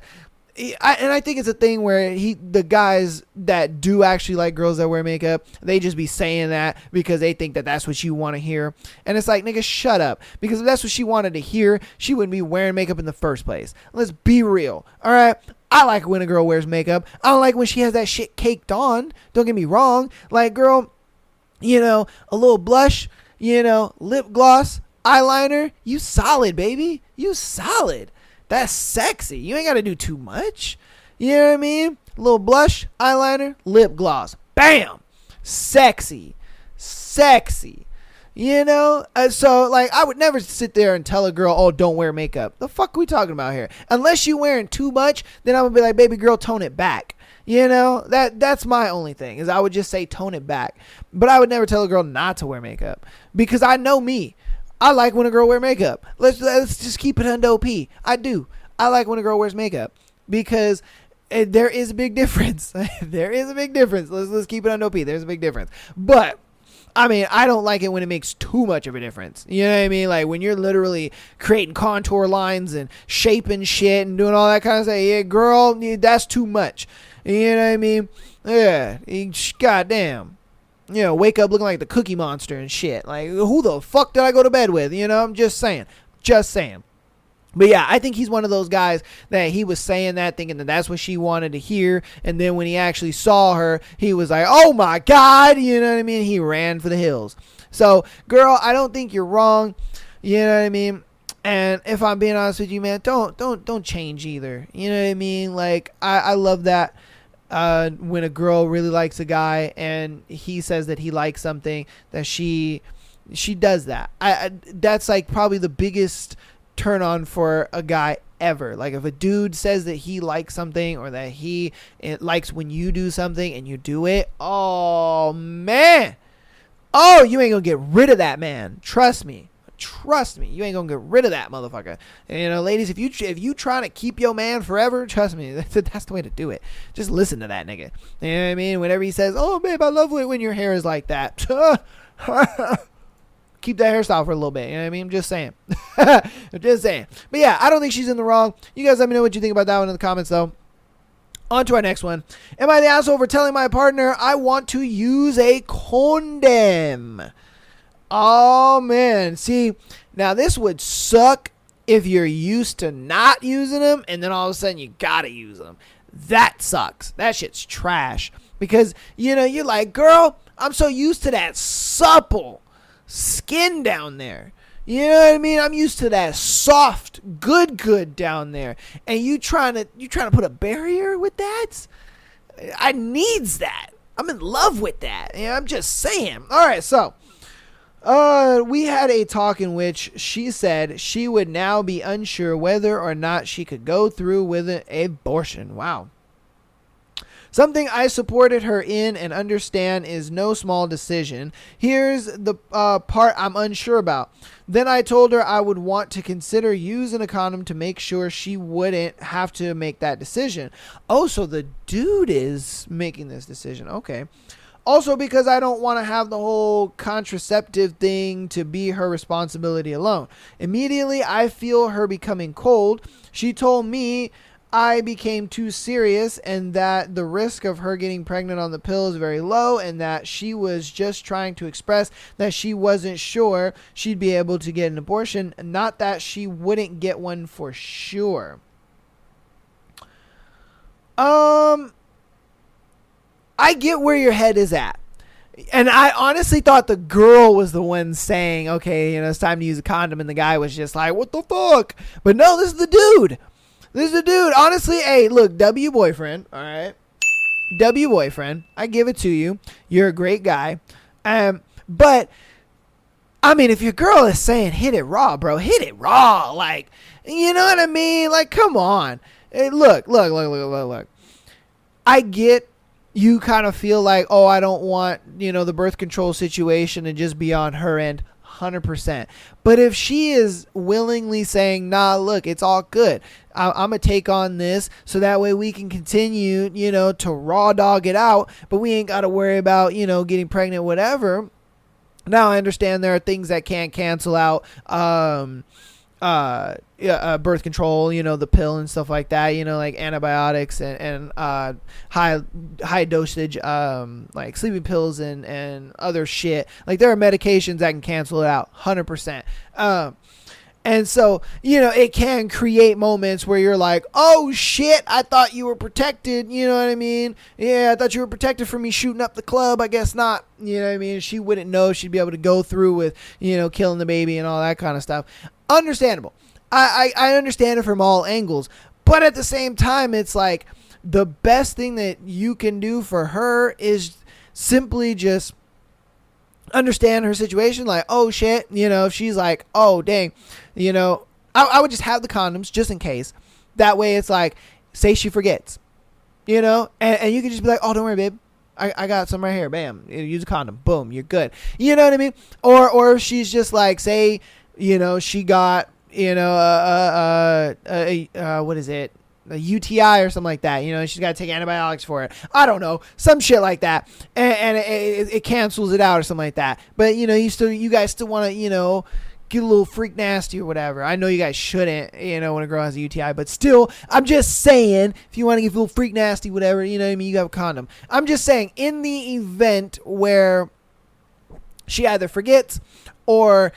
I think it's a thing where the guys that do actually like girls that wear makeup, they just be saying that because they think that that's what you want to hear. And it's like, nigga, shut up. Because if that's what she wanted to hear, she wouldn't be wearing makeup in the first place. Let's be real. All right? I like when a girl wears makeup. I don't like when she has that shit caked on. Don't get me wrong. Like, girl, a little blush, lip gloss, eyeliner. You solid, baby. You solid. That's sexy. You ain't got to do too much. You know what I mean? A little blush, eyeliner, lip gloss. Bam! Sexy. Sexy. So, like, I would never sit there and tell a girl, oh, don't wear makeup. The fuck are we talking about here? Unless you wearing too much, then I'm going to be like, baby girl, tone it back. That's my only thing, is I would just say tone it back. But I would never tell a girl not to wear makeup. Because I know me. I like when a girl wear makeup. Let's just keep it hundo P. I do. I like when a girl wears makeup because there is a big difference. There is a big difference. Let's keep it hundo P. There's a big difference. But I mean, I don't like it when it makes too much of a difference. You know what I mean? Like when you're literally creating contour lines and shaping shit and doing all that kind of stuff. Yeah, girl, that's too much. You know what I mean? Yeah, goddamn. You know, wake up looking like the Cookie Monster and shit. Like, who the fuck did I go to bed with? You know, I'm just saying. Just saying. But yeah, I think he's one of those guys that he was saying that, thinking that that's what she wanted to hear. And then when he actually saw her, he was like, oh my God. You know what I mean? He ran for the hills. So, girl, I don't think you're wrong. You know what I mean? And if I'm being honest with you, man, don't change either. You know what I mean? Like, I love that. When a girl really likes a guy and he says that he likes something, that she does that. That's like probably the biggest turn on for a guy ever. Like if a dude says that he likes something or that he likes when you do something and you do it, oh man, oh, you ain't gonna get rid of that man. Trust me, you ain't gonna get rid of that motherfucker. And, you know, ladies, if you trying to keep your man forever, trust me, that's the way to do it. Just listen to that nigga. You know what I mean? Whenever he says, oh babe, I love it when your hair is like that. Keep that hairstyle for a little bit. You know what I mean? I'm just saying. I'm just saying. But yeah, I don't think she's in the wrong. You guys let me know what you think about that one in the comments, though. On to our next one. Am I the asshole for telling my partner I want to use a condom? Oh, man. See, now this would suck if you're used to not using them and then all of a sudden you gotta use them. That sucks. That shit's trash. Because, you know, you're like, girl, I'm so used to that supple skin down there. You know what I mean? I'm used to that soft, good down there. And you trying to put a barrier with that? I needs that. I'm in love with that. You know, I'm just saying. All right, so we had a talk in which she said she would now be unsure whether or not she could go through with an abortion. Wow. Something I supported her in and understand is no small decision. Here's the part I'm unsure about. Then I told her I would want to consider using a condom to make sure she wouldn't have to make that decision. Oh, so the dude is making this decision. Okay. Also, because I don't want to have the whole contraceptive thing to be her responsibility alone. Immediately, I feel her becoming cold. She told me I became too serious and that the risk of her getting pregnant on the pill is very low and that she was just trying to express that she wasn't sure she'd be able to get an abortion, not that she wouldn't get one for sure. I get where your head is at. And I honestly thought the girl was the one saying, okay, you know, it's time to use a condom. And the guy was just like, what the fuck? But no, this is the dude. This is the dude. Honestly, hey, look, W boyfriend. All right. W boyfriend. I give it to you. You're a great guy. But I mean, if your girl is saying hit it raw, bro, hit it raw. Like, you know what I mean? Like, come on. Hey, look. I get you kind of feel like, oh, I don't want, you know, the birth control situation to just be on her end. 100%. But if she is willingly saying, nah, look, it's all good. I'm going to take on this so that way we can continue, you know, to raw dog it out, but we ain't got to worry about, you know, getting pregnant, whatever. Now I understand there are things that can't cancel out birth control, you know, the pill and stuff like that, you know, like antibiotics and high dosage like sleeping pills and other shit. Like there are medications that can cancel it out 100%. And so, you know, it can create moments where you're like, oh shit, I thought you were protected. You know what I mean? Yeah, I thought you were protected from me shooting up the club. I guess not. You know what I mean? She wouldn't know she'd be able to go through with, you know, killing the baby and all that kind of stuff. Understandable. I understand it from all angles. But at the same time, it's like the best thing that you can do for her is simply just understand her situation. Like, oh shit, you know, if she's like, oh dang, you know, I would just have the condoms just in case. That way it's like, say she forgets, you know, and you can just be like, oh, don't worry, babe. I got some right here. Bam. Use a condom. Boom. You're good. You know what I mean? Or if she's just like, say, you know, she got, you know, what is it? a UTI or something like that, you know, and she's got to take antibiotics for it. I don't know, some shit like that, and it cancels it out or something like that. But you know, you guys still want to, you know, get a little freak nasty or whatever. I know you guys shouldn't, you know, when a girl has a UTI, but still, I'm just saying, if you want to get a little freak nasty, whatever, you know what I mean, you have a condom. I'm just saying, in the event where she either forgets or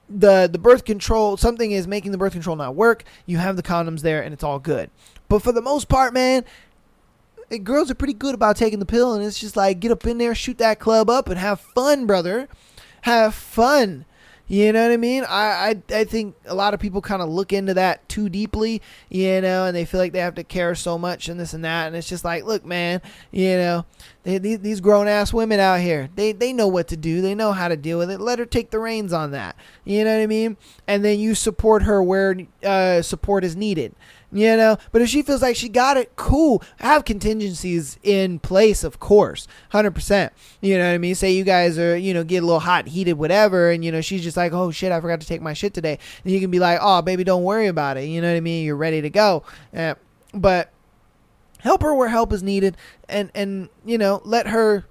the birth control, something is making the birth control not work, you have the condoms there and it's all good. But for the most part, man, girls are pretty good about taking the pill, and it's just like, get up in there, shoot that club up, and have fun, brother. Have fun. You know what I mean? I think a lot of people kind of look into that too deeply, you know, and they feel like they have to care so much and this and that. And it's just like, look, man, you know, these grown-ass women out here, they know what to do. They know how to deal with it. Let her take the reins on that. You know what I mean? And then you support her where support is needed. You know, but if she feels like she got it, cool. Have contingencies in place, of course, 100%. You know what I mean? Say you guys are, you know, get a little hot, heated, whatever, and you know she's just like, oh shit, I forgot to take my shit today, and you can be like, oh baby, don't worry about it. You know what I mean? You're ready to go. But help her where help is needed, and you know, let her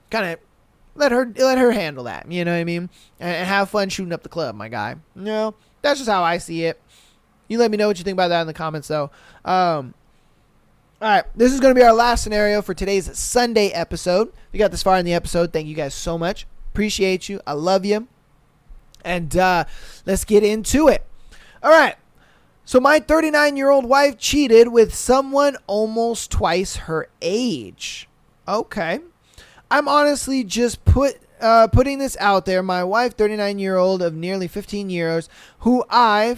handle that. You know what I mean? And have fun shooting up the club, my guy. You know, that's just how I see it. You let me know what you think about that in the comments, though. All right, this is going to be our last scenario for today's Sunday episode. If you got this far in the episode, thank you guys so much. Appreciate you. I love you. And let's get into it. All right. So my 39-year-old wife cheated with someone almost twice her age. Okay. I'm honestly just putting this out there. My wife, 39-year-old of nearly 15 years, who I,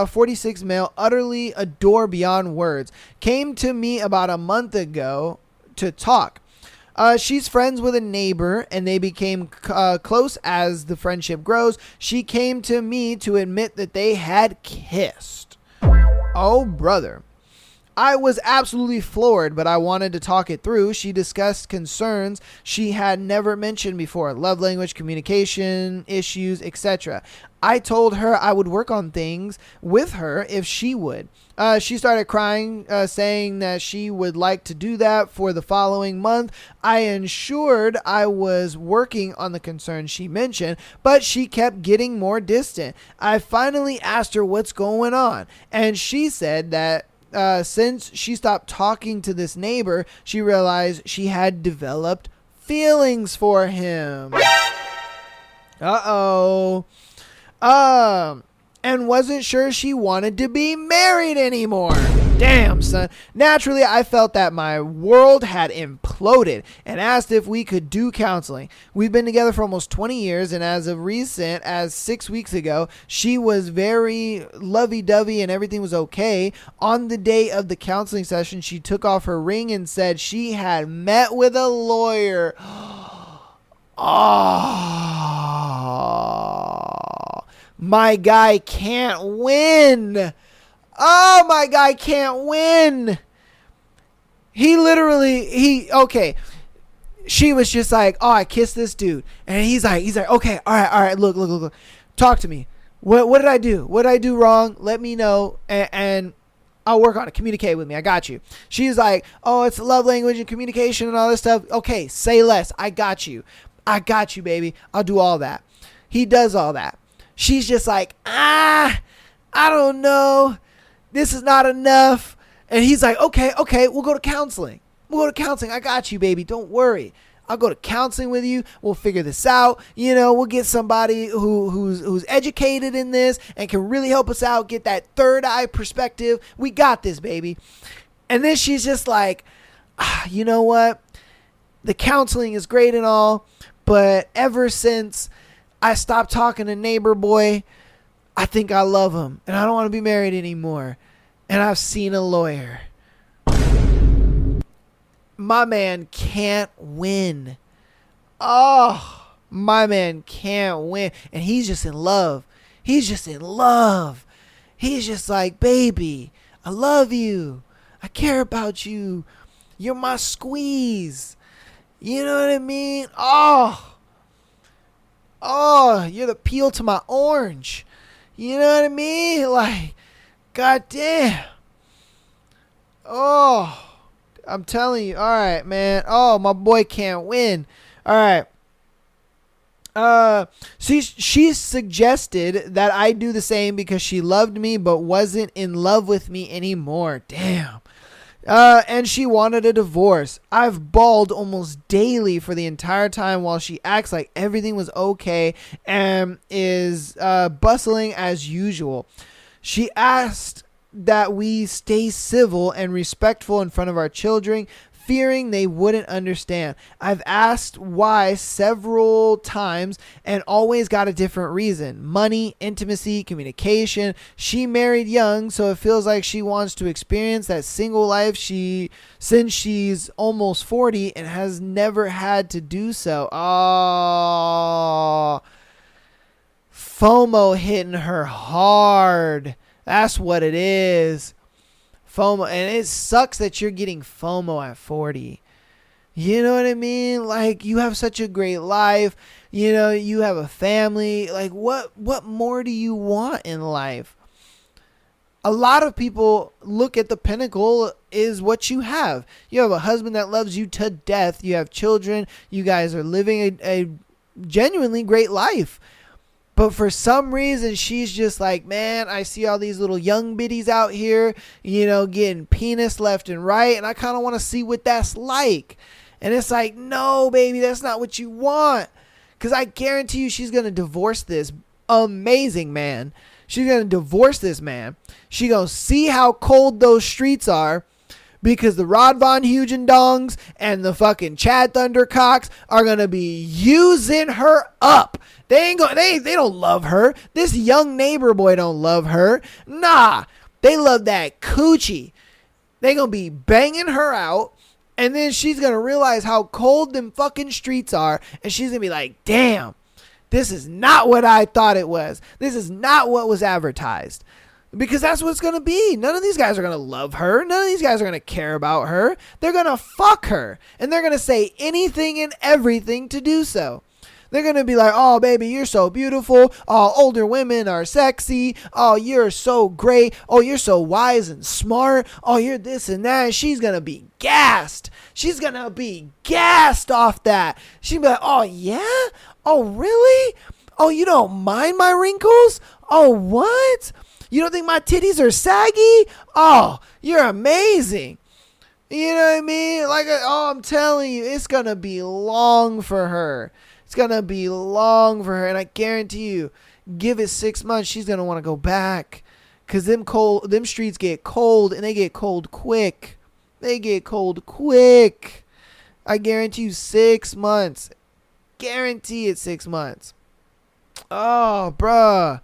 46 male, utterly adore beyond words, came to me about a month ago to talk. She's friends with a neighbor, and they became close as the friendship grows. She came to me to admit that they had kissed. Oh, brother. I was absolutely floored, but I wanted to talk it through. She discussed concerns she had never mentioned before: love language, communication issues, etc. I told her I would work on things with her if she would. She started crying, saying that she would like to do that for the following month. I ensured I was working on the concerns she mentioned, but she kept getting more distant. I finally asked her what's going on, and she said that since she stopped talking to this neighbor, she realized she had developed feelings for him. Uh-oh. And wasn't sure she wanted to be married anymore. Damn, son. Naturally, I felt that my world had imploded and asked if we could do counseling. We've been together for almost 20 years, and as of recent, as 6 weeks ago, she was very lovey-dovey and everything was okay. On the day of the counseling session, she took off her ring and said she had met with a lawyer. Oh, my guy can't win. Oh, my guy can't win. Okay. She was just like, oh, I kissed this dude. And he's like, okay, all right, look. Talk to me. What did I do? What did I do wrong? Let me know, and I'll work on it. Communicate with me. I got you. She's like, oh, it's love language and communication and all this stuff. Okay, say less. I got you, baby. I'll do all that. He does all that. She's just like, I don't know. This is not enough. And he's like, okay, we'll go to counseling. I got you, baby. Don't worry. I'll go to counseling with you. We'll figure this out. You know, we'll get somebody who's educated in this and can really help us out, get that third eye perspective. We got this, baby. And then she's just like, you know what? The counseling is great and all, but ever since I stopped talking to neighbor boy, I think I love him and I don't want to be married anymore. And I've seen a lawyer. My man can't win. Oh, my man can't win. And he's just in love. He's just like, baby, I love you. I care about you. You're my squeeze. You know what I mean? Oh, you're the peel to my orange. You know what I mean? Like, goddamn. Oh, I'm telling you. All right, man. Oh, my boy can't win. All right. She suggested that I do the same because she loved me but wasn't in love with me anymore. Damn. And she wanted a divorce. I've bawled almost daily for the entire time while she acts like everything was okay and is bustling as usual. She asked that we stay civil and respectful in front of our children, fearing they wouldn't understand. I've asked why several times and always got a different reason. Money, intimacy, communication. She married young, so it feels like she wants to experience that single life since she's almost 40 and has never had to do so. Oh, FOMO hitting her hard. That's what it is. FOMO, and it sucks that you're getting FOMO at 40. You know what I mean? Like, you have such a great life. You know, you have a family. Like, what more do you want in life? A lot of people look at the pinnacle is what you have. You have a husband that loves you to death. You have children. You guys are living a genuinely great life. But for some reason, she's just like, man, I see all these little young biddies out here, you know, getting penis left and right. And I kind of want to see what that's like. And it's like, no, baby, that's not what you want. Because I guarantee you she's going to divorce this amazing man. She's going to divorce this man. She's going to see how cold those streets are. Because the Rod Von Hugendongs and the fucking Chad Thundercocks are going to be using her up. They don't love her. This young neighbor boy don't love her. Nah, they love that coochie. They going to be banging her out. And then she's going to realize how cold them fucking streets are. And she's going to be like, damn, this is not what I thought it was. This is not what was advertised. Because that's what it's going to be. None of these guys are going to love her. None of these guys are going to care about her. They're going to fuck her. And they're going to say anything and everything to do so. They're going to be like, oh, baby, you're so beautiful. Oh, older women are sexy. Oh, you're so great. Oh, you're so wise and smart. Oh, you're this and that. And she's going to be gassed. She's going to be gassed off that. She'll be like, oh, yeah? Oh, really? Oh, you don't mind my wrinkles? Oh, what? You don't think my titties are saggy? Oh, you're amazing. You know what I mean? Like, oh, I'm telling you, it's going to be long for her. It's going to be long for her. And I guarantee you, give it 6 months, she's going to want to go back. Because them streets get cold, and they get cold quick. They get cold quick. I guarantee you 6 months. Guarantee it 6 months. Oh, bruh.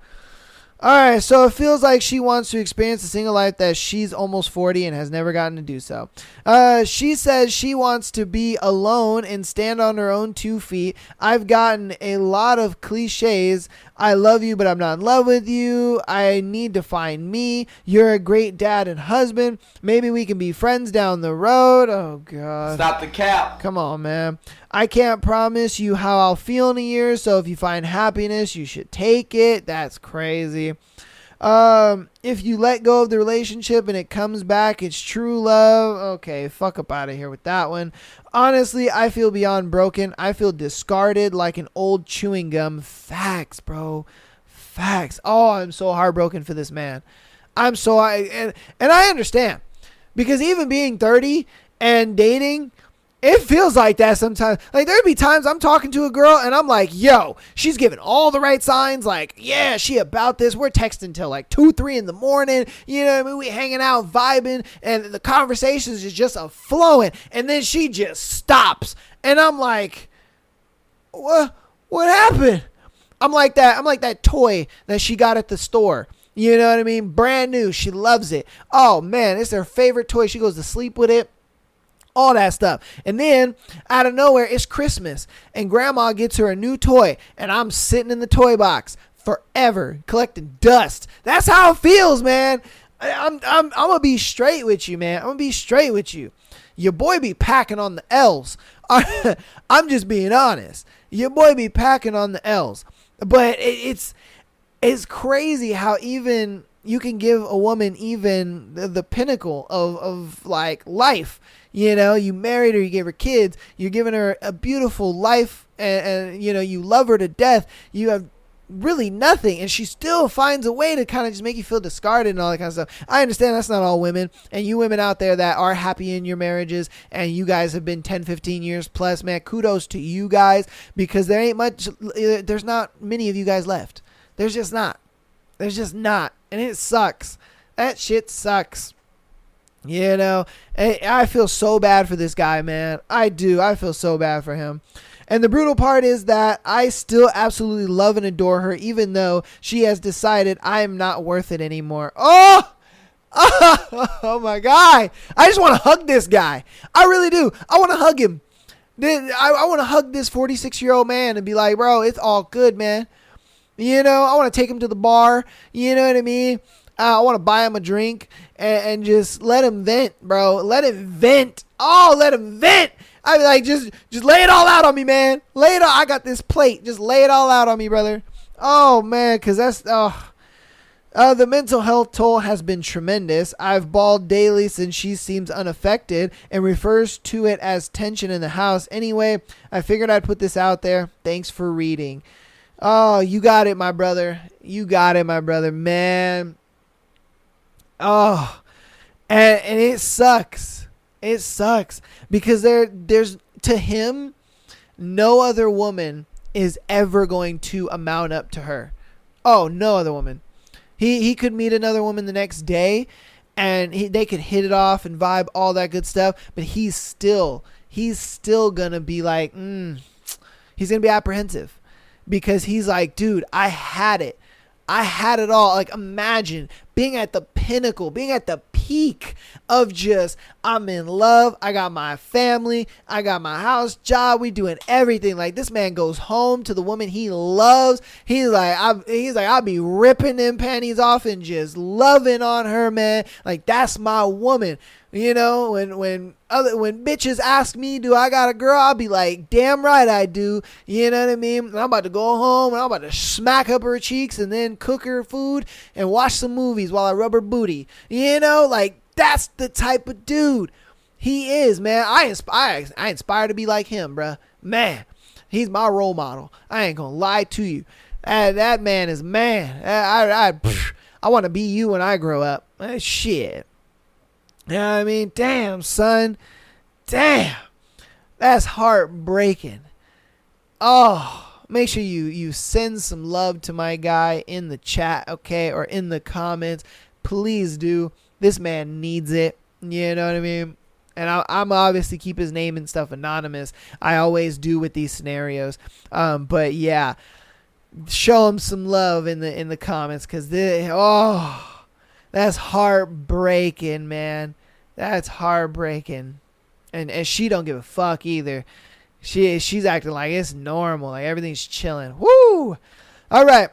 Alright, so it feels like she wants to experience a single life that she's almost 40 and has never gotten to do so. She says she wants to be alone and stand on her own 2 feet. I've gotten a lot of cliches. I love you, but I'm not in love with you. I need to find me. You're a great dad and husband. Maybe we can be friends down the road. Oh, God. Stop the cap. Come on, man. I can't promise you how I'll feel in a year, so if you find happiness, you should take it. That's crazy. If you let go of the relationship and it comes back, it's true love. Okay, fuck up out of here with that one. Honestly, I feel beyond broken. I feel discarded like an old chewing gum. Facts, bro. Facts. Oh, I'm so heartbroken for this man. And I understand. Because even being 30 and dating, it feels like that sometimes. Like, there'd be times I'm talking to a girl and I'm like, yo, she's giving all the right signs. Like, yeah, she about this. We're texting till like 2, 3 in the morning. You know what I mean? We hanging out, vibing, and the conversations is just flowing. And then she just stops. And I'm like, what happened? I'm like that toy that she got at the store. You know what I mean? Brand new. She loves it. Oh, man, it's her favorite toy. She goes to sleep with it. All that stuff. And then out of nowhere, it's Christmas and grandma gets her a new toy and I'm sitting in the toy box forever collecting dust. That's how it feels, man. I'm gonna be straight with you, man. I'm gonna be straight with you. Your boy be packing on the L's. I'm just being honest. Your boy be packing on the L's. But it's crazy how even you can give a woman even the pinnacle of like life. You know, you married her, you gave her kids, you're giving her a beautiful life, and you know, you love her to death. You have really nothing, and she still finds a way to kind of just make you feel discarded and all that kind of stuff. I understand that's not all women, and you women out there that are happy in your marriages and you guys have been 10, 15 years plus, man, kudos to you guys, because there's not many of you guys left. There's just not, and it sucks. That shit sucks. You know, I feel so bad for this guy, man. I do. I feel so bad for him. And the brutal part is that I still absolutely love and adore her, even though she has decided I am not worth it anymore. Oh my God. I just want to hug this guy. I really do. I want to hug him. I want to hug this 46-year-old man and be like, bro, it's all good, man. You know, I want to take him to the bar. You know what I mean? I want to buy him a drink and just let him vent, bro. Let him vent. Oh, let him vent. I be like, just lay it all out on me, man. Lay it all. I got this plate. Just lay it all out on me, brother. Oh, man, because that's... the mental health toll has been tremendous. I've bawled daily since she seems unaffected and refers to it as tension in the house. Anyway, I figured I'd put this out there. Thanks for reading. Oh, you got it, my brother. You got it, my brother, man. Oh, and it sucks. It sucks because there's to him, no other woman is ever going to amount up to her. Oh, no other woman. He could meet another woman the next day and they could hit it off and vibe, all that good stuff. But he's still going to be like, he's going to be apprehensive because he's like, dude, I had it. I had it all. Like, imagine being at the pinnacle, being at the peak of just, I'm in love. I got my family. I got my house, job. We doing everything. Like, this man goes home to the woman he loves. He's like, I'll be ripping them panties off and just loving on her, man. Like, that's my woman. You know, when bitches ask me, do I got a girl? I'll be like, damn right I do. You know what I mean? And I'm about to go home and I'm about to smack up her cheeks and then cook her food and watch some movies while I rub her booty. You know, like, that's the type of dude he is, man. I inspire to be like him, bruh. Man, he's my role model. I ain't gonna lie to you. That man is man. I want to be you when I grow up. Shit. You know what I mean? Damn, son. Damn. That's heartbreaking. Oh, make sure you send some love to my guy in the chat, okay? Or in the comments. Please do. This man needs it. You know what I mean? And I'm obviously keep his name and stuff anonymous. I always do with these scenarios. But yeah, show him some love in the comments because that's heartbreaking, man. That's heartbreaking. And she don't give a fuck either. She's acting like it's normal. Like everything's chilling. Woo! All right.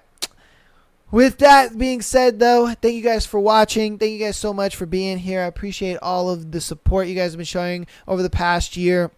With that being said, though, thank you guys for watching. Thank you guys so much for being here. I appreciate all of the support you guys have been showing over the past year.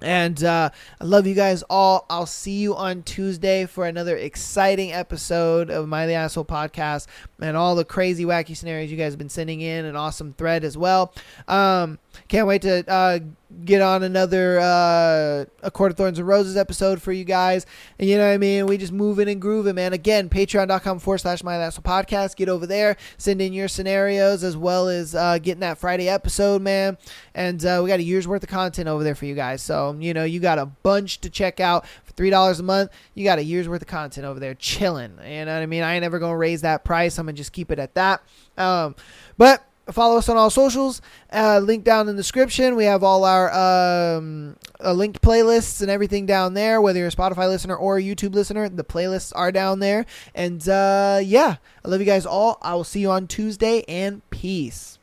And I love you guys all. I'll see you on Tuesday for another exciting episode of My The Asshole podcast and all the crazy, wacky scenarios you guys have been sending in. An awesome thread as well. Can't wait to get on another A Court of Thorns and Roses episode for you guys. And you know what I mean? We just moving and grooving, man. Again, patreon.com/My The Asshole podcast. Get over there. Send in your scenarios as well as getting that Friday episode, man. And we got a year's worth of content over there for you guys. So, you know, you got a bunch to check out for $3 a month. You got a year's worth of content over there chilling. You know what I mean? I ain't never going to raise that price. I'm going to just keep it at that. But follow us on all socials. Link down in the description. We have all our linked playlists and everything down there. Whether you're a Spotify listener or a YouTube listener, the playlists are down there. And yeah, I love you guys all. I will see you on Tuesday, and peace.